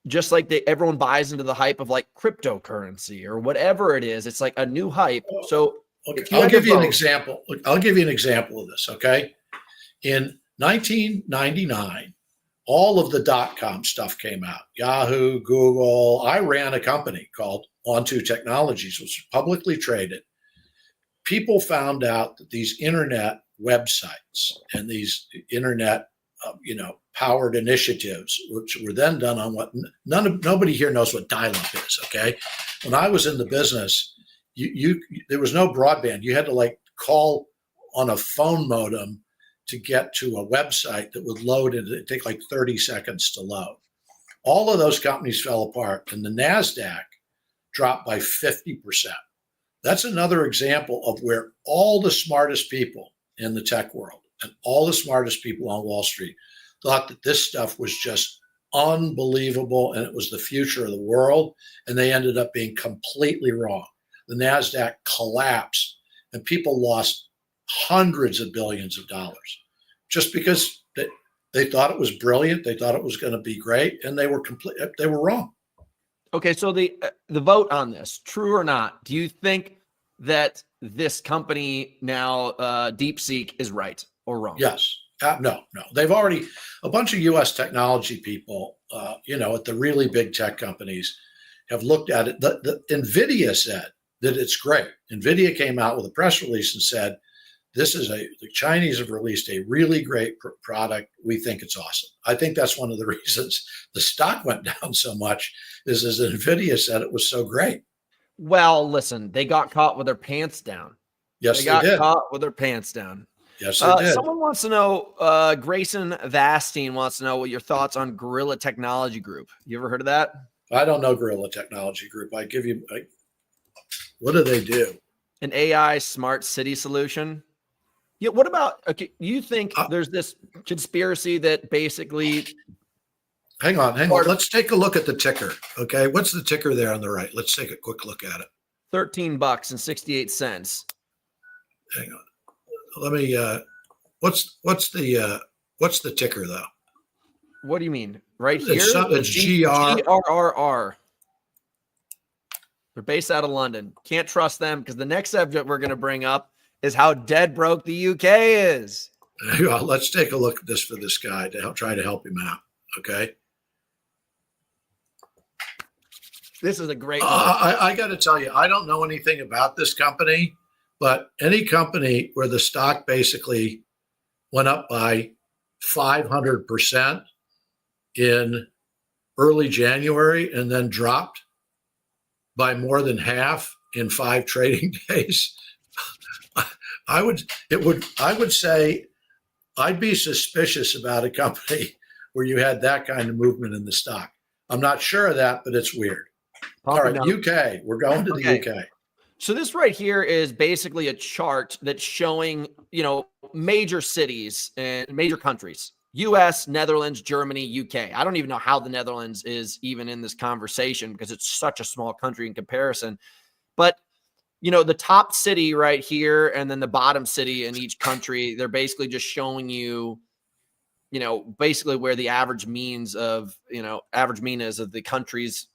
just like everyone buys into the hype of like cryptocurrency or whatever it is. It's like a new hype. So I'll give you an example. I'll give you an example of this. Okay. In 1999, all of the .com stuff came out. Yahoo, Google. I ran a company called Onto Technologies, which was publicly traded. People found out that these internet websites and these internet, powered initiatives, which were then done on what nobody here knows what dial-up is. Okay, when I was in the business, there was no broadband. You had to like call on a phone modem to get to a website that would load, and it'd take like 30 seconds to load. All of those companies fell apart, and the NASDAQ dropped by 50%. That's another example of where all the smartest people in the tech world and all the smartest people on Wall Street thought that this stuff was just unbelievable and it was the future of the world, and they ended up being completely wrong. The NASDAQ collapsed and people lost hundreds of billions of dollars just because they thought it was brilliant. They thought it was going to be great, and they were wrong. Okay, so the vote on this, true or not, do you think that this company now, DeepSeek, is right or wrong? Yes. No. They've already, a bunch of U.S. technology people, at the really big tech companies have looked at it. The NVIDIA said that it's great. NVIDIA came out with a press release and said, the Chinese have released a really great product. We think it's awesome. I think that's one of the reasons the stock went down so much is as NVIDIA said it was so great. Well, listen, they got caught with their pants down. Yes, they did. Caught with their pants down. Yes, they did. Someone wants to know, Grayson Vastine wants to know what your thoughts on Gorilla Technology Group. You ever heard of that? I don't know Gorilla Technology Group. What do they do? An AI smart city solution. Yeah. What about, okay, you think there's this conspiracy that basically... Hang on. Let's take a look at the ticker. Okay. What's the ticker there on the right? Let's take a quick look at it. $13.68. Hang on. Let me, what's the ticker though? What do you mean? Right here? It's GRRR. They're based out of London. Can't trust them because the next subject we're going to bring up is how dead broke the UK is. Let's take a look at this for this guy to try to help him out. Okay. This is a great one. I got to tell you, I don't know anything about this company, but any company where the stock basically went up by 500% in early January and then dropped by more than half in 5 trading days, I would say I'd be suspicious about a company where you had that kind of movement in the stock. I'm not sure of that, but it's weird. All right, up. UK. We're going to the Okay. UK. So this right here is basically a chart that's showing, major cities and major countries: US, Netherlands, Germany, UK. I don't even know how the Netherlands is even in this conversation because it's such a small country in comparison. But, the top city right here and then the bottom city in each country, they're basically just showing you, basically where the average means of, average mean is of the country's,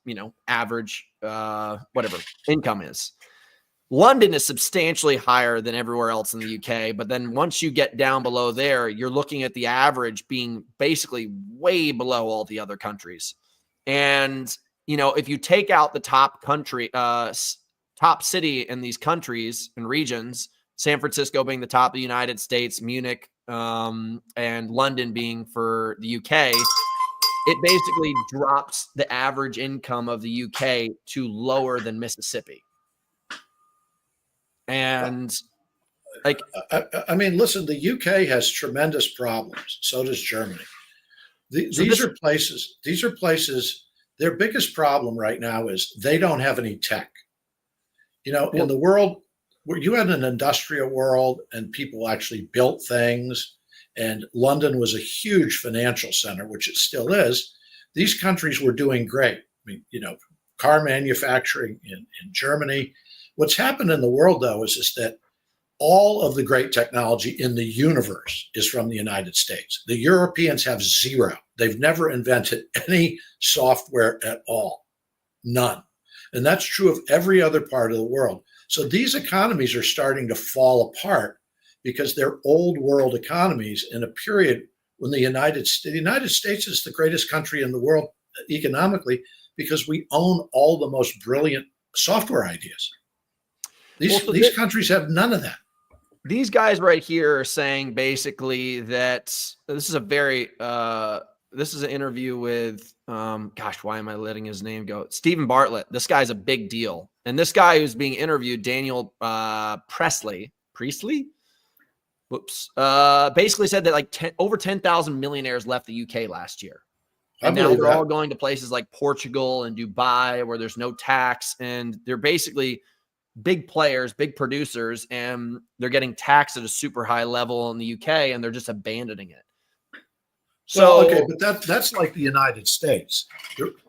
average, whatever income is. London is substantially higher than everywhere else in the UK. But then once you get down below there, you're looking at the average being basically way below all the other countries. And, if you take out the top country, top city in these countries and regions, San Francisco being the top of the United States, Munich, and London being for the UK, it basically drops the average income of the UK to lower than Mississippi. And I mean, listen, the UK has tremendous problems. So does Germany. These are places, their biggest problem right now is they don't have any tech. In the world where you had an industrial world and people actually built things, and London was a huge financial center, which it still is, these countries were doing great. I mean, car manufacturing in Germany. What's happened in the world, though, is that all of the great technology in the universe is from the United States. The Europeans have zero. They've never invented any software at all. None. And that's true of every other part of the world. So these economies are starting to fall apart because they're old world economies in a period when the United States is the greatest country in the world economically because we own all the most brilliant software ideas. These countries have none of that. These guys right here are saying basically that this is a very this is an interview with gosh, why am I letting his name go? Stephen Bartlett. This guy's a big deal. And this guy who's being interviewed, Daniel Priestley, basically said that over 10,000 millionaires left the UK last year. And now they're all going to places like Portugal and Dubai where there's no tax, and they're basically big players, big producers, and they're getting taxed at a super high level in the UK, and they're just abandoning it. So, okay, but that's like the United States.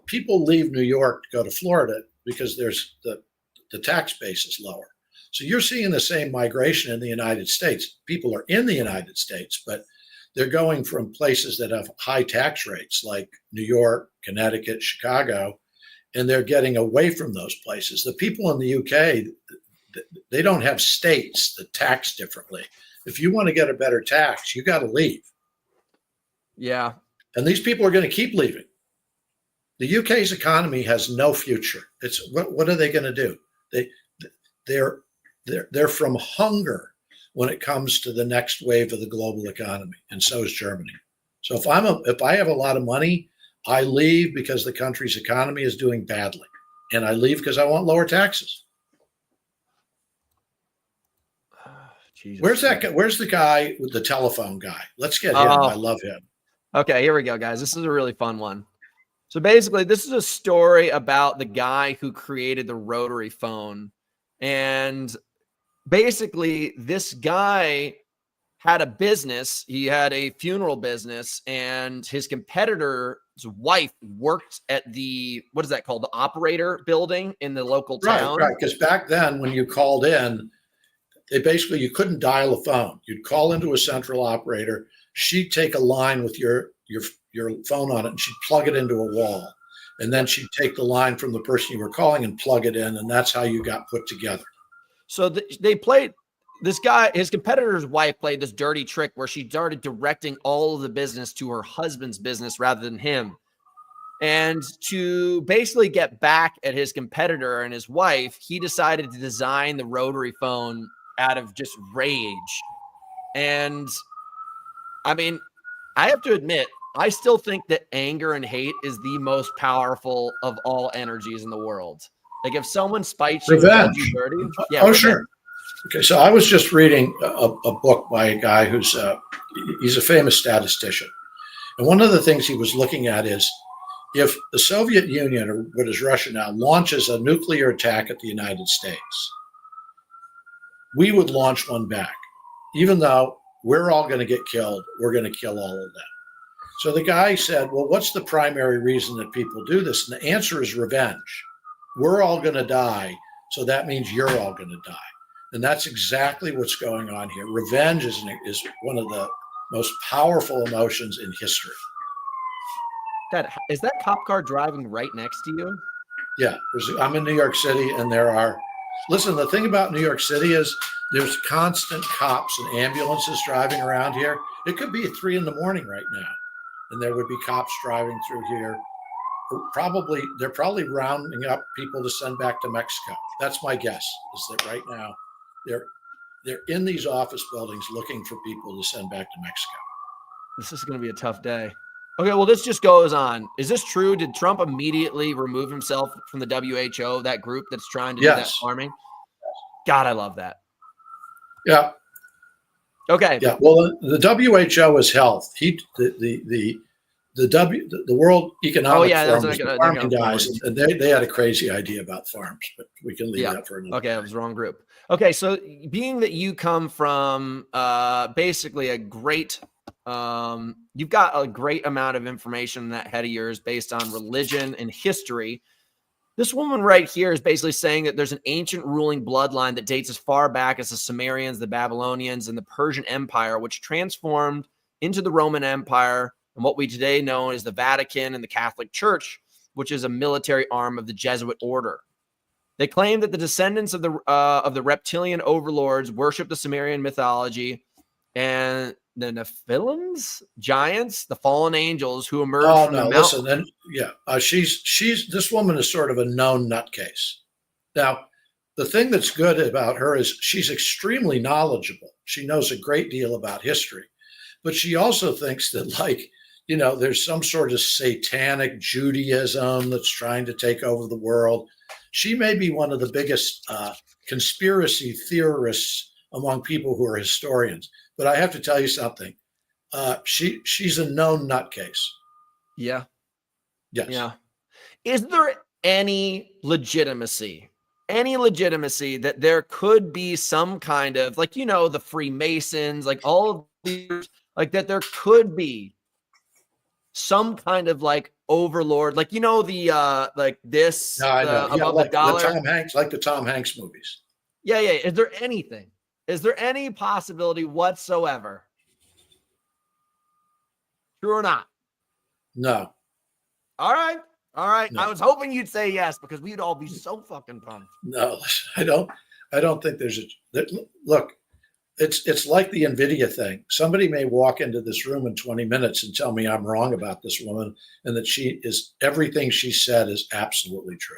People leave New York to go to Florida because there's the tax base is lower. So you're seeing the same migration in the United States. People are in the United States, but they're going from places that have high tax rates like New York, Connecticut, Chicago, and they're getting away from those places. The people in the UK, they don't have states that tax differently. If you want to get a better tax, you got to leave. Yeah. And these people are going to keep leaving. The UK's economy has no future. It's what are they going to do? They're from hunger when it comes to the next wave of the global economy, and so is Germany. So if I have a lot of money, I leave because the country's economy is doing badly, and I leave because I want lower taxes. Where's that guy? Where's the guy with the telephone guy? Let's get him. I love him. Okay, here we go, guys. This is a really fun one. So basically, this is a story about the guy who created the rotary phone. And basically, this guy had a business. He had a funeral business, and his competitor's wife worked at the, what is that called? The operator building in the local town. Right. Because back then, when you called in, you couldn't dial a phone. You'd call into a central operator. She'd take a line with your phone on it, and she'd plug it into a wall. And then she'd take the line from the person you were calling and plug it in, and that's how you got put together. So they played, this guy, his competitor's wife played this dirty trick where she started directing all of the business to her husband's business rather than him. And to basically get back at his competitor and his wife, he decided to design the rotary phone out of just rage. And I mean, I have to admit, I still think that anger and hate is the most powerful of all energies in the world. Like if someone spites you, revenge. You dirty, yeah, revenge. Sure. Okay, so I was just reading a book by a guy who's he's a famous statistician, and one of the things he was looking at is if the Soviet Union, or what is Russia now, launches a nuclear attack at the United States, we would launch one back. Even though we're all going to get killed, we're going to kill all of them. So the guy said, well, what's the primary reason that people do this? And the answer is revenge. We're all going to die, so that means you're all going to die. And that's exactly what's going on here. Revenge is one of the most powerful emotions in history. Dad, is that cop car driving right next to you? Yeah, I'm in New York City, and listen, the thing about New York City is there's constant cops and ambulances driving around here. It could be 3 a.m. right now, and there would be cops driving through here. They're probably rounding up people to send back to Mexico. That's my guess, is that right now they're in these office buildings looking for people to send back to Mexico. This is going to be a tough day. Okay, well, this just goes on. Is this true? Did Trump immediately remove himself from the WHO, that group that's trying to do that farming? God, I love that. Yeah. Okay. Yeah. Well, the WHO is health. The World Economic Forum is farming guys, and they had a crazy idea about farms, but we can leave that for another. Okay, that was the wrong group. Okay, so being that you come from basically a great you've got a great amount of information in that head of yours based on religion and history. This woman right here is basically saying that there's an ancient ruling bloodline that dates as far back as the Sumerians, the Babylonians, and the Persian Empire, which transformed into the Roman Empire and what we today know as the Vatican and the Catholic Church, which is a military arm of the Jesuit order. They claim that the descendants of the reptilian overlords worship the Sumerian mythology and the Nephilims, giants, the fallen angels who emerged from the mountain. She's this woman is sort of a known nutcase. Now, the thing that's good about her is she's extremely knowledgeable. She knows a great deal about history, but she also thinks that, there's some sort of satanic Judaism that's trying to take over the world. She may be one of the biggest conspiracy theorists among people who are historians. But I have to tell you something. She's a known nutcase. Yeah. Yes. Yeah. Is there any legitimacy that there could be some kind of, the Freemasons, all of these, that there could be some kind of overlord, above the dollar, the Tom Hanks movies. Yeah. Is there anything? Is there any possibility whatsoever? True or not? No. All right. No. I was hoping you'd say yes, because we'd all be so fucking pumped. No, I don't think there's look, it's like the NVIDIA thing. Somebody may walk into this room in 20 minutes and tell me I'm wrong about this woman and that everything she said is absolutely true.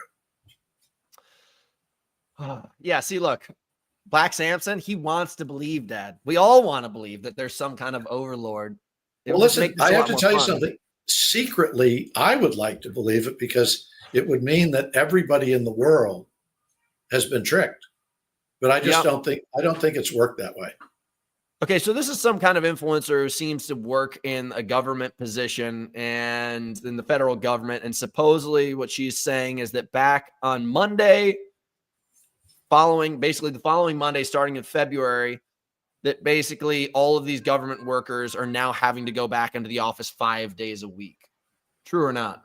Yeah. See, look, Black Samson, he wants to believe, Dad. We all want to believe that there's some kind of overlord. Well, listen, I have to tell you something. Secretly, I would like to believe it, because it would mean that everybody in the world has been tricked. But I just don't think it's worked that way. Okay, so this is some kind of influencer who seems to work in a government position and in the federal government. And supposedly what she's saying is that back on Monday, the following Monday, starting in February, that basically all of these government workers are now having to go back into the office 5 days a week. True or not?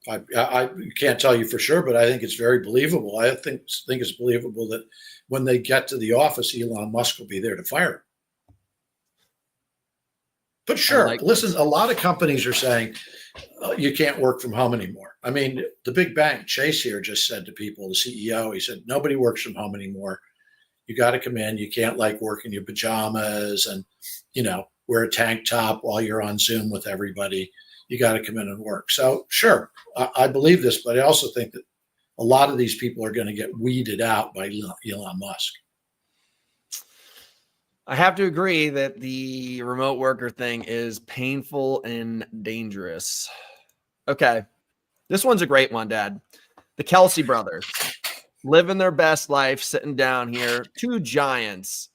I can't tell you for sure, but I think it's very believable. I think it's believable that when they get to the office, Elon Musk will be there to fire him. But sure, listen, a lot of companies are saying you can't work from home anymore. I mean, the big bank, Chase here, just said to people, the CEO, he said, nobody works from home anymore. You got to come in. You can't work in your pajamas and, wear a tank top while you're on Zoom with everybody. You got to come in and work. So sure, I believe this, but I also think that a lot of these people are going to get weeded out by Elon Musk. I have to agree that the remote worker thing is painful and dangerous. Okay. This one's a great one, Dad. The 𝗪𝗟cy brothers living their best life, sitting down here. Two giants.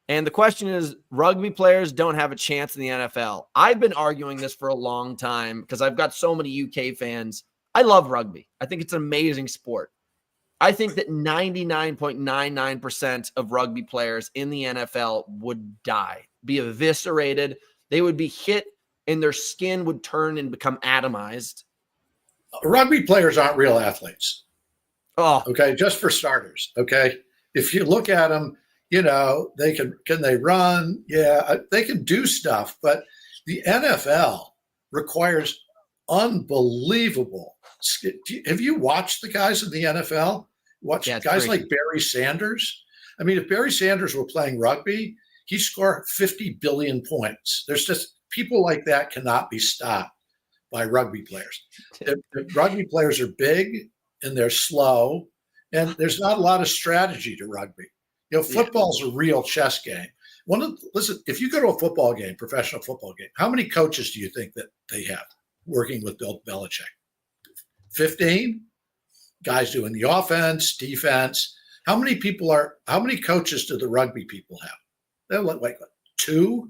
And the question is, rugby players don't have a chance in the NFL. I've been arguing this for a long time because I've got so many UK fans. I love rugby. I think it's an amazing sport. I think that 99.99% of rugby players in the NFL would die, be eviscerated. They would be hit and their skin would turn and become atomized. Rugby players aren't real athletes. Oh, okay. Just for starters. Okay. If you look at them, you know, can they run? Yeah, they can do stuff, but the NFL requires unbelievable. Have you watched the guys in the NFL? Watch guys crazy. Like Barry Sanders. I mean, if Barry Sanders were playing rugby, he'd score 50 billion points. There's just people like that cannot be stopped by rugby players. The rugby players are big and they're slow, and there's not a lot of strategy to rugby. You know, football's a real chess game. Listen, if you go to a football game, professional football game, how many coaches do you think that they have working with Bill Belichick? 15 guys doing the offense, defense. How many coaches do the rugby people have? They're like 2?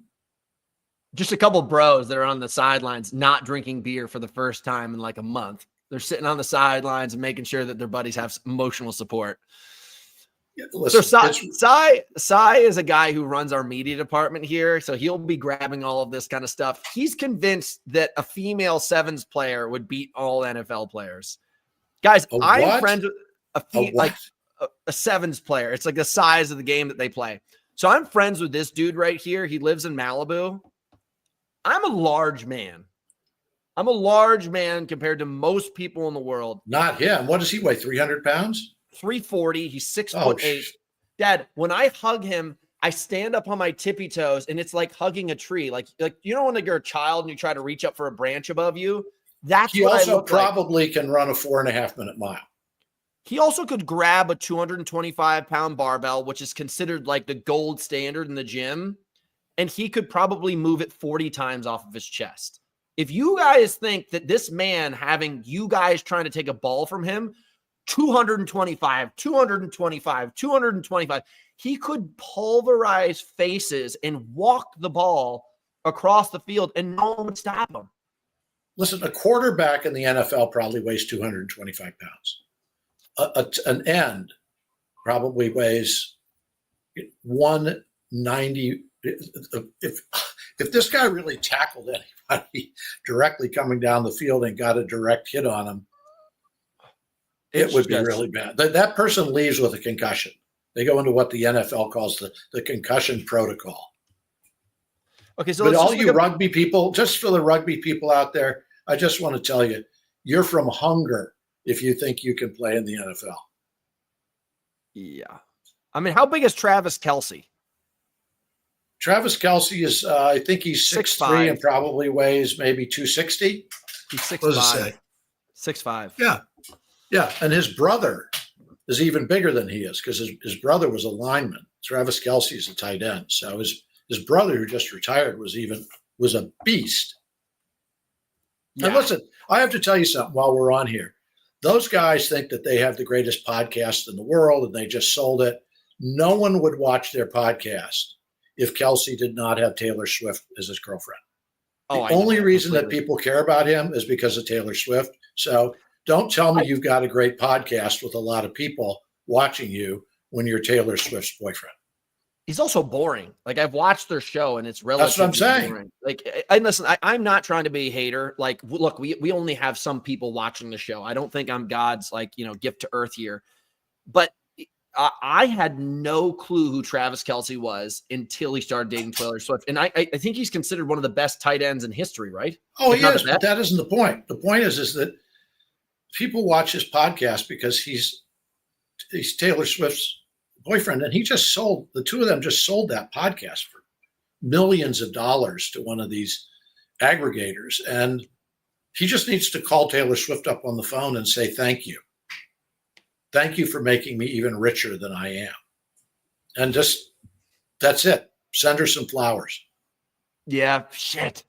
Just a couple bros that are on the sidelines, not drinking beer for the first time in like a month. They're sitting on the sidelines and making sure that their buddies have emotional support. Yeah, listen, so Cy is a guy who runs our media department here, so he'll be grabbing all of this kind of stuff. He's convinced that a female sevens player would beat all NFL players. Guys, I'm friends with a sevens player. It's like the size of the game that they play. So I'm friends with this dude right here. He lives in Malibu. I'm a large man. I'm a large man compared to most people in the world. Not him. What does he weigh? 300 pounds? 340. He's 6'8". Dad, when I hug him, I stand up on my tippy toes, and it's like hugging a tree. Like you know when you're a child and you try to reach up for a branch above you? That's he what also probably can run a 4.5-minute mile. He also could grab a 225-pound barbell, which is considered like the gold standard in the gym, and he could probably move it 40 times off of his chest. If you guys think that this man having you guys trying to take a ball from him, 225, he could pulverize faces and walk the ball across the field and no one would stop him. Listen, a quarterback in the NFL probably weighs 225 pounds. An end probably weighs 190. If this guy really tackled anybody directly coming down the field and got a direct hit on him, it would be really bad. That person leaves with a concussion. They go into what the NFL calls the concussion protocol. Okay, so but all you rugby people, just for the rugby people out there, I just want to tell you, you're from hunger if you think you can play in the NFL. Yeah. I mean, how big is Travis Kelce? Travis Kelce is, I think he's 6'3" and probably weighs maybe 260. He's 6'5". 6'5". Yeah. Yeah. And his brother is even bigger than he is because his brother was a lineman. Travis Kelce is a tight end. So his brother, who just retired, was a beast. Yeah. And listen, I have to tell you something while we're on here. Those guys think that they have the greatest podcast in the world and they just sold it. No one would watch their podcast if Kelce did not have Taylor Swift as his girlfriend. The only reason that people care about him is because of Taylor Swift. So don't tell me you've got a great podcast with a lot of people watching you when you're Taylor Swift's boyfriend. He's also boring. Like, I've watched their show and it's relatively That's what I'm saying. boring. Like, and listen, I'm not trying to be a hater. Like, look, we only have some people watching the show. I don't think I'm God's, gift to earth here. But I had no clue who Travis Kelce was until he started dating Taylor Swift. And I think he's considered one of the best tight ends in history, right? Oh, he is, but that isn't the point. The point is that people watch his podcast because he's Taylor Swift's boyfriend, and the two of them just sold that podcast for millions of dollars to one of these aggregators. And he just needs to call Taylor Swift up on the phone and say, thank you. Thank you for making me even richer than I am. And that's it. Send her some flowers. Yeah, shit.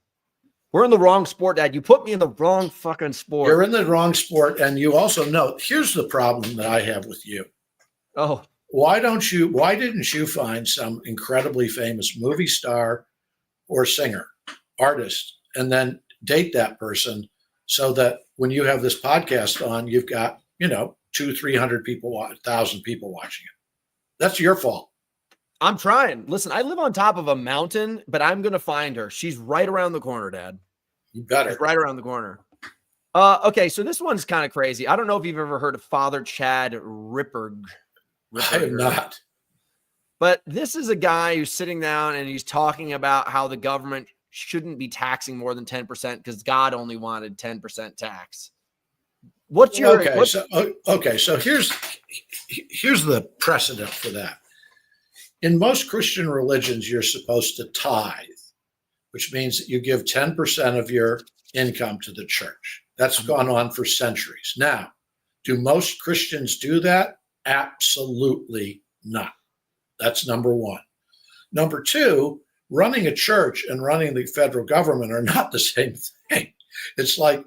We're in the wrong sport, Dad. You put me in the wrong fucking sport. You're in the wrong sport. And you also know, here's the problem that I have with you. Oh. why didn't you find some incredibly famous movie star or singer, artist, and then date that person so that when you have this podcast on, you've got, 200-300 people, 1,000 people watching it. That's your fault. I'm trying. Listen, I live on top of a mountain, but I'm going to find her. She's right around the corner, Dad. You better. She's right around the corner. Okay, so this one's kind of crazy. I don't know if you've ever heard of Father 𝗟𝗵𝗸𝗁𝗏. I have not. But this is a guy who's sitting down and he's talking about how the government shouldn't be taxing more than 10% because God only wanted 10% tax. What's your So here's the precedent for that. In most Christian religions, you're supposed to tithe, which means that you give 10% of your income to the church. That's gone on for centuries. Now, do most Christians do that? Absolutely not. That's number one. Number two, running a church and running the federal government are not the same thing. It's like,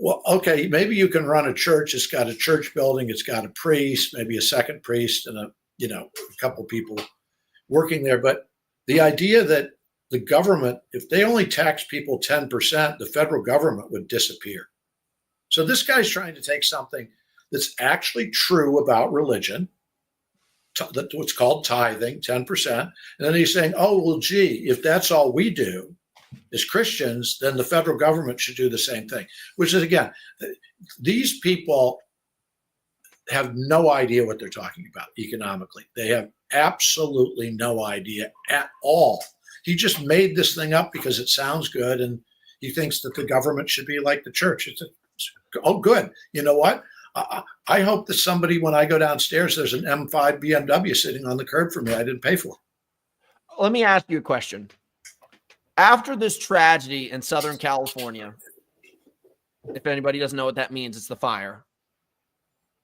well, okay, maybe you can run a church. It's got a church building. It's got a priest, maybe a second priest and a couple people working there. But the idea that the government, if they only tax people 10%, the federal government would disappear. So this guy's trying to take something that's actually true about religion, that's what's called tithing, 10%. And then he's saying, oh, well, gee, if that's all we do as Christians, then the federal government should do the same thing, which is, again, these people have no idea what they're talking about economically. They have absolutely no idea at all. He just made this thing up because it sounds good, and he thinks that the government should be like the church. Oh, good. You know what? I hope that somebody, when I go downstairs, there's an M5 BMW sitting on the curb for me I didn't pay for. Let me ask you a question. After this tragedy in Southern California, if anybody doesn't know what that means, it's the fire.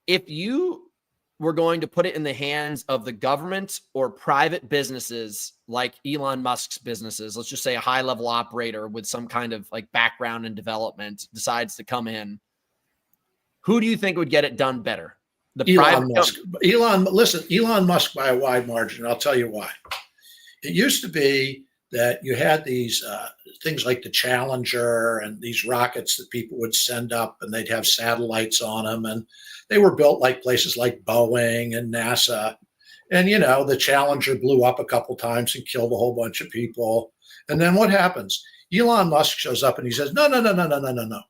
If you were going to put it in the hands of the government or private businesses like Elon Musk's businesses, let's just say a high-level operator with some kind of like background in development decides to come in, who do you think would get it done better? Elon Musk. Elon Musk by a wide margin. I'll tell you why. It used to be that you had these things like the Challenger and these rockets that people would send up, and they'd have satellites on them, and they were built like places like Boeing and NASA. And, the Challenger blew up a couple times and killed a whole bunch of people. And then what happens? Elon Musk shows up and he says, no.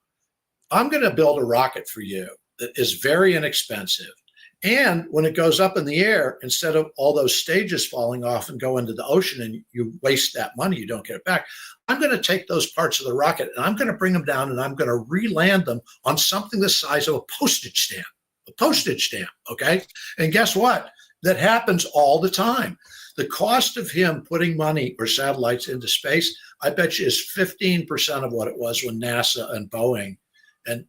I'm going to build a rocket for you that is very inexpensive. And when it goes up in the air, instead of all those stages falling off and go into the ocean and you waste that money, you don't get it back. I'm going to take those parts of the rocket and I'm going to bring them down and I'm going to re-land them on something the size of a postage stamp. Okay. And guess what? That happens all the time. The cost of him putting money or satellites into space, I bet you, is 15% of what it was when NASA and Boeing. And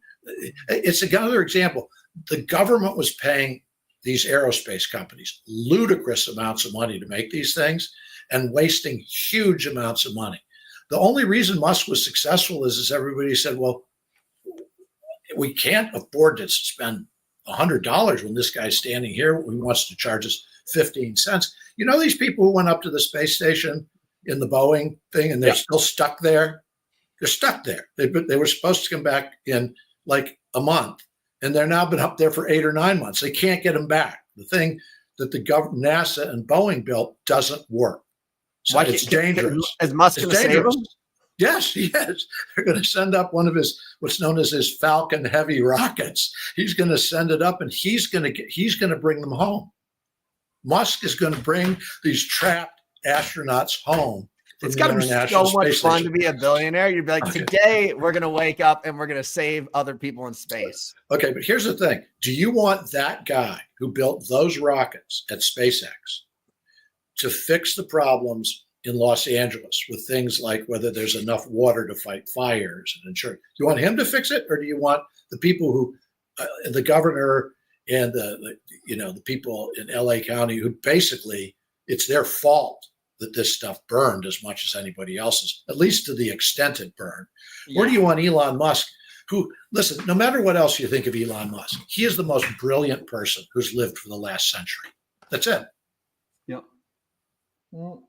it's another example. The government was paying these aerospace companies ludicrous amounts of money to make these things and wasting huge amounts of money. The only reason Musk was successful is everybody said, well, we can't afford to spend $100 when this guy's standing here who wants to charge us 15 cents. These people who went up to the space station in the Boeing thing and they're still stuck there. They're stuck there. They were supposed to come back in like a month, and they're now been up there for 8 or 9 months. They can't get them back. The thing that the government, NASA and Boeing built doesn't work. So it's dangerous. Is Musk going to save them? Yes, he is. They're going to send up one of his, what's known as his Falcon Heavy rockets. He's going to send it up, and he's going to bring them home. Musk is going to bring these trapped astronauts home. It's got to be so much fun to be a billionaire. You'd be like, today we're going to wake up and we're going to save other people in space. Okay, but here's the thing. Do you want that guy who built those rockets at SpaceX to fix the problems in Los Angeles with things like whether there's enough water to fight fires and insurance? Do you want him to fix it, or do you want the people who, the governor and the people in LA County who basically it's their fault that this stuff burned as much as anybody else's, at least to the extent it burned? Yeah. Or do you want Elon Musk, who, listen, no matter what else you think of Elon Musk, he is the most brilliant person who's lived for the last century. That's it. Yeah. Well,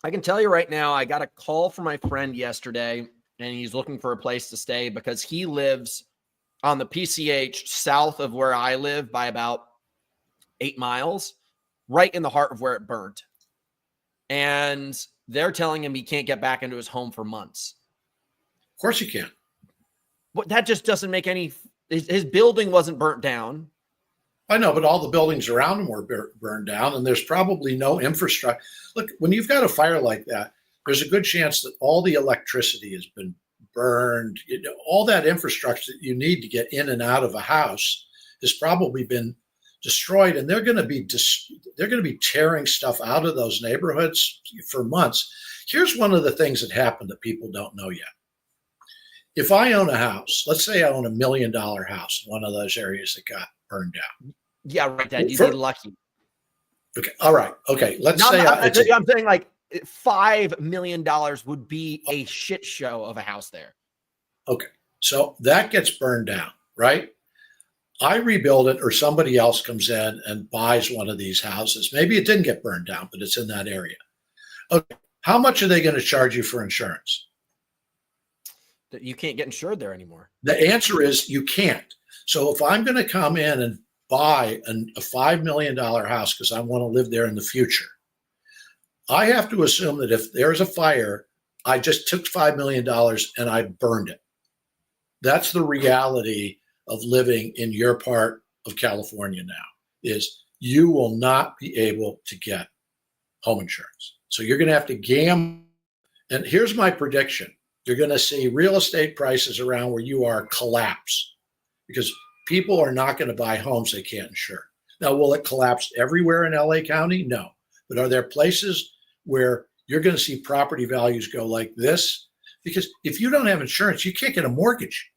I can tell you right now, I got a call from my friend yesterday, and he's looking for a place to stay because he lives on the PCH south of where I live by about 8 miles, right in the heart of where it burned. And they're telling him he can't get back into his home for months. Of course you can. But that just doesn't make any, his building wasn't burnt down. I know, but all the buildings around them were burned down, and there's probably no infrastructure. Look, when you've got a fire like that, there's a good chance that all the electricity has been burned. You know, all that infrastructure that you need to get in and out of a house has probably been destroyed, and they're going to be tearing stuff out of those neighborhoods for months. Here's one of the things that happened that people don't know yet. If I own a house, let's say I own $1 million house in one of those areas that got burned down. Yeah, right, Dad. You'd be lucky. Okay. All right. Okay. Let's say I'm saying like $5 million would be a shit show of a house there. Okay. So that gets burned down, right? I rebuild it, or somebody else comes in and buys one of these houses. Maybe it didn't get burned down, but it's in that area. Okay. How much are they going to charge you for insurance? That you can't get insured there anymore. The answer is you can't. So if I'm going to come in and buy a $5 million house because I want to live there in the future, I have to assume that if there's a fire, I just took $5 million and I burned it. That's the reality of living in your part of California now, is you will not be able to get home insurance. So you're going to have to gamble. And here's my prediction. You're going to see real estate prices around where you are collapse, because people are not going to buy homes they can't insure. Now, will it collapse everywhere in LA County? No. But are there places where you're going to see property values go like this? Because if you don't have insurance, you can't get a mortgage.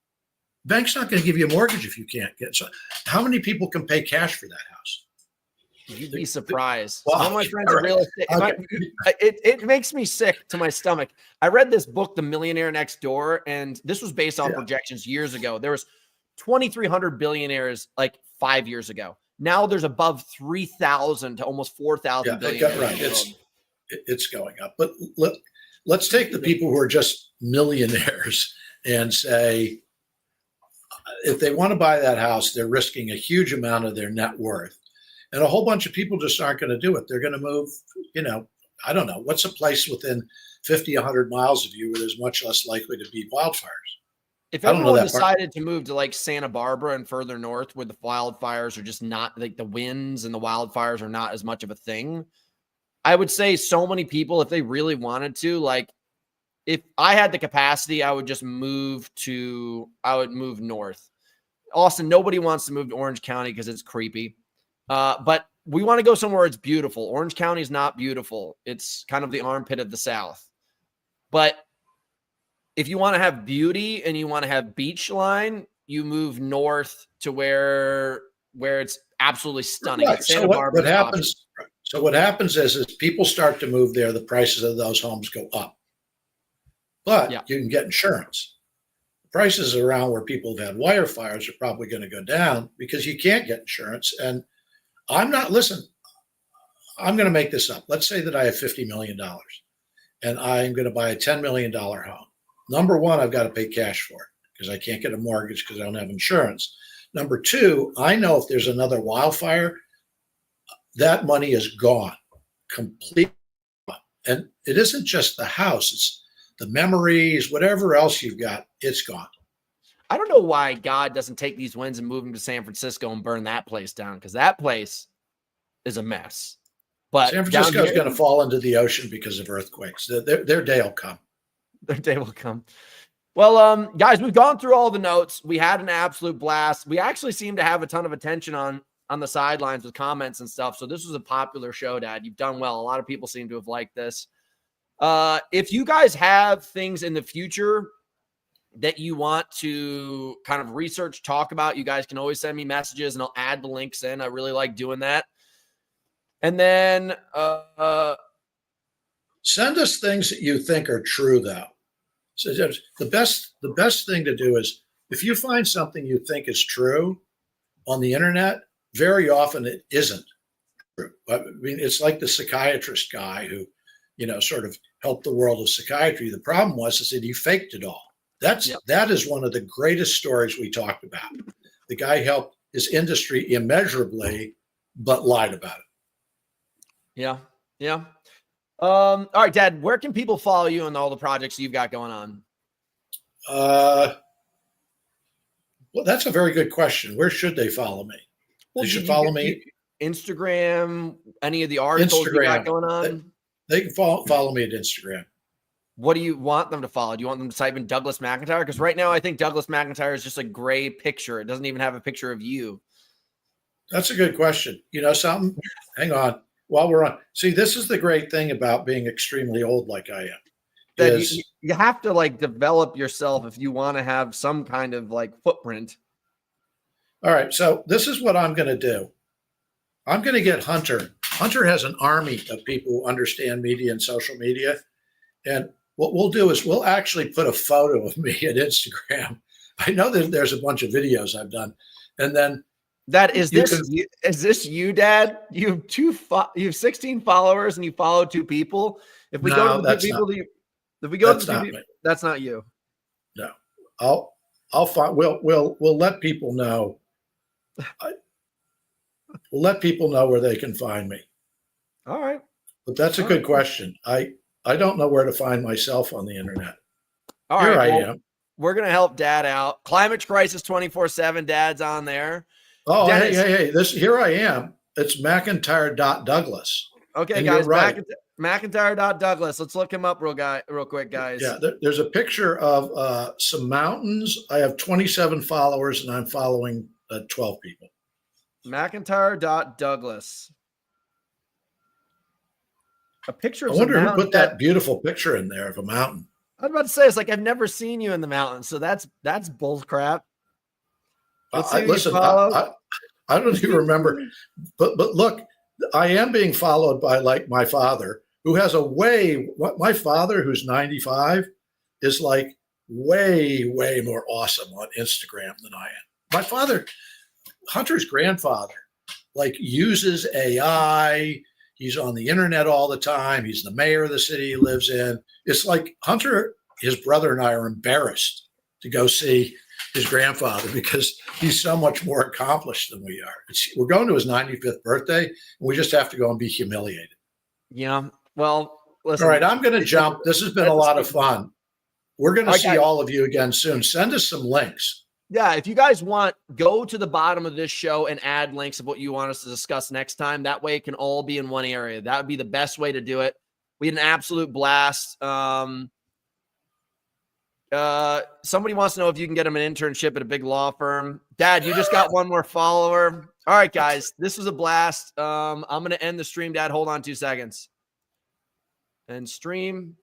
Bank's not going to give you a mortgage if you can't get. So how many people can pay cash for that house? You'd be surprised. Well, Some of my friends are right. real estate. Okay. It makes me sick to my stomach. I read this book, The Millionaire Next Door, and this was based on projections years ago. There was 2,300 billionaires like 5 years ago. Now there's above 3,000 to almost 4,000 billionaires. Right. It's going up. But let's take the people who are just millionaires and say, if they want to buy that house, they're risking a huge amount of their net worth. And a whole bunch of people just aren't going to do it. They're going to move, I don't know. What's a place within 50, 100 miles of you where there's much less likely to be wildfires? If everyone decided to move to like Santa Barbara and further north where the wildfires are just not, like the winds and the wildfires are not as much of a thing, I would say so many people, if they really wanted to, like if I had the capacity, I would just move north. Austin, nobody wants to move to Orange County because it's creepy. But we want to go somewhere it's beautiful. Orange County is not beautiful. It's kind of the armpit of the South. But if you want to have beauty and you want to have beach line, you move north to where it's absolutely stunning. Right. So what happens is people start to move there, the prices of those homes go up. But you can get insurance. Prices around where people have had wire fires are probably going to go down because you can't get insurance. And I'm going to make this up. Let's say that I have $50 million and I'm going to buy a $10 million home. Number one, I've got to pay cash for it because I can't get a mortgage because I don't have insurance. Number two, I know if there's another wildfire, that money is gone, completely gone. And it isn't just the house, it's the memories, whatever else you've got, it's gone. I don't know why God doesn't take these winds and move them to San Francisco and burn that place down, because that place is a mess. But San Francisco is going to fall into the ocean because of earthquakes. Their day will come. Their day will come. Well, guys, we've gone through all the notes. We had an absolute blast. We actually seem to have a ton of attention on the sidelines with comments and stuff. So this was a popular show, Dad. You've done well. A lot of people seem to have liked this. If you guys have things in the future that you want to kind of research, talk about, you guys can always send me messages and I'll add the links in. I really like doing that. And then send us things that you think are true, though. So the best thing to do is if you find something you think is true on the internet, very often it isn't. I mean, it's like the psychiatrist guy who, sort of helped the world of psychiatry. The problem is that he faked it all. That is one of the greatest stories we talked about. The guy helped his industry immeasurably, but lied about it. Yeah. Yeah. All right, Dad, where can people follow you and all the projects you've got going on? Well, that's a very good question. Where should they follow me? Well, they should follow me. Instagram, any of the articles you got going on? They can follow me at Instagram. What do you want them to follow? Do you want them to type in Douglas McIntyre? Because right now I think Douglas McIntyre is just a gray picture. It doesn't even have a picture of you. That's a good question. You know something? Hang on. While we're on, see, this is the great thing about being extremely old like I am. That you have to like develop yourself if you want to have some kind of like footprint. All right. So this is what I'm going to do. I'm going to get Hunter. Hunter has an army of people who understand media and social media. And what we'll do is we'll actually put a photo of me at Instagram. I know that there's a bunch of videos I've done. And then is this you, Dad? You have 16 followers and you follow 2 people. If we go to the 2 people, that's not you. No, I'll find. We'll let people know. We'll let people know where they can find me. All right. But that's a good question. I don't know where to find myself on the internet. All right. Here I am. We're going to help Dad out. Climate Crisis 24/7. Dad's on there. Oh, Dennis. Hey. Here I am. It's McIntyre.Douglas. Okay, and guys. Right. McIntyre.Douglas. Let's look him up real quick, guys. Yeah, there's a picture of some mountains. I have 27 followers, and I'm following 12 people. McIntyre.Douglas. A picture of I wonder who put that beautiful picture in there of a mountain. I was about to say, it's like I've never seen you in the mountains, so that's bull crap. Listen, I don't even remember, but look, I am being followed by like my father, who has my father, who's 95, is like way more awesome on Instagram than I am. My father, Hunter's grandfather, like uses AI. He's on the internet all the time. He's the mayor of the city he lives in. It's like Hunter, his brother, and I are embarrassed to go see his grandfather because he's so much more accomplished than we are. We're going to his 95th birthday, and we just have to go and be humiliated. Yeah. Well, listen. All right, I'm going to jump. This has been a lot of fun. We're going to see all of you again soon. Send us some links. Yeah, if you guys want, go to the bottom of this show and add links of what you want us to discuss next time. That way it can all be in one area. That would be the best way to do it. We had an absolute blast. Somebody wants to know if you can get him an internship at a big law firm. Dad, you just got one more follower. All right, guys, this was a blast. I'm going to end the stream, Dad. Hold on 2 seconds. And stream.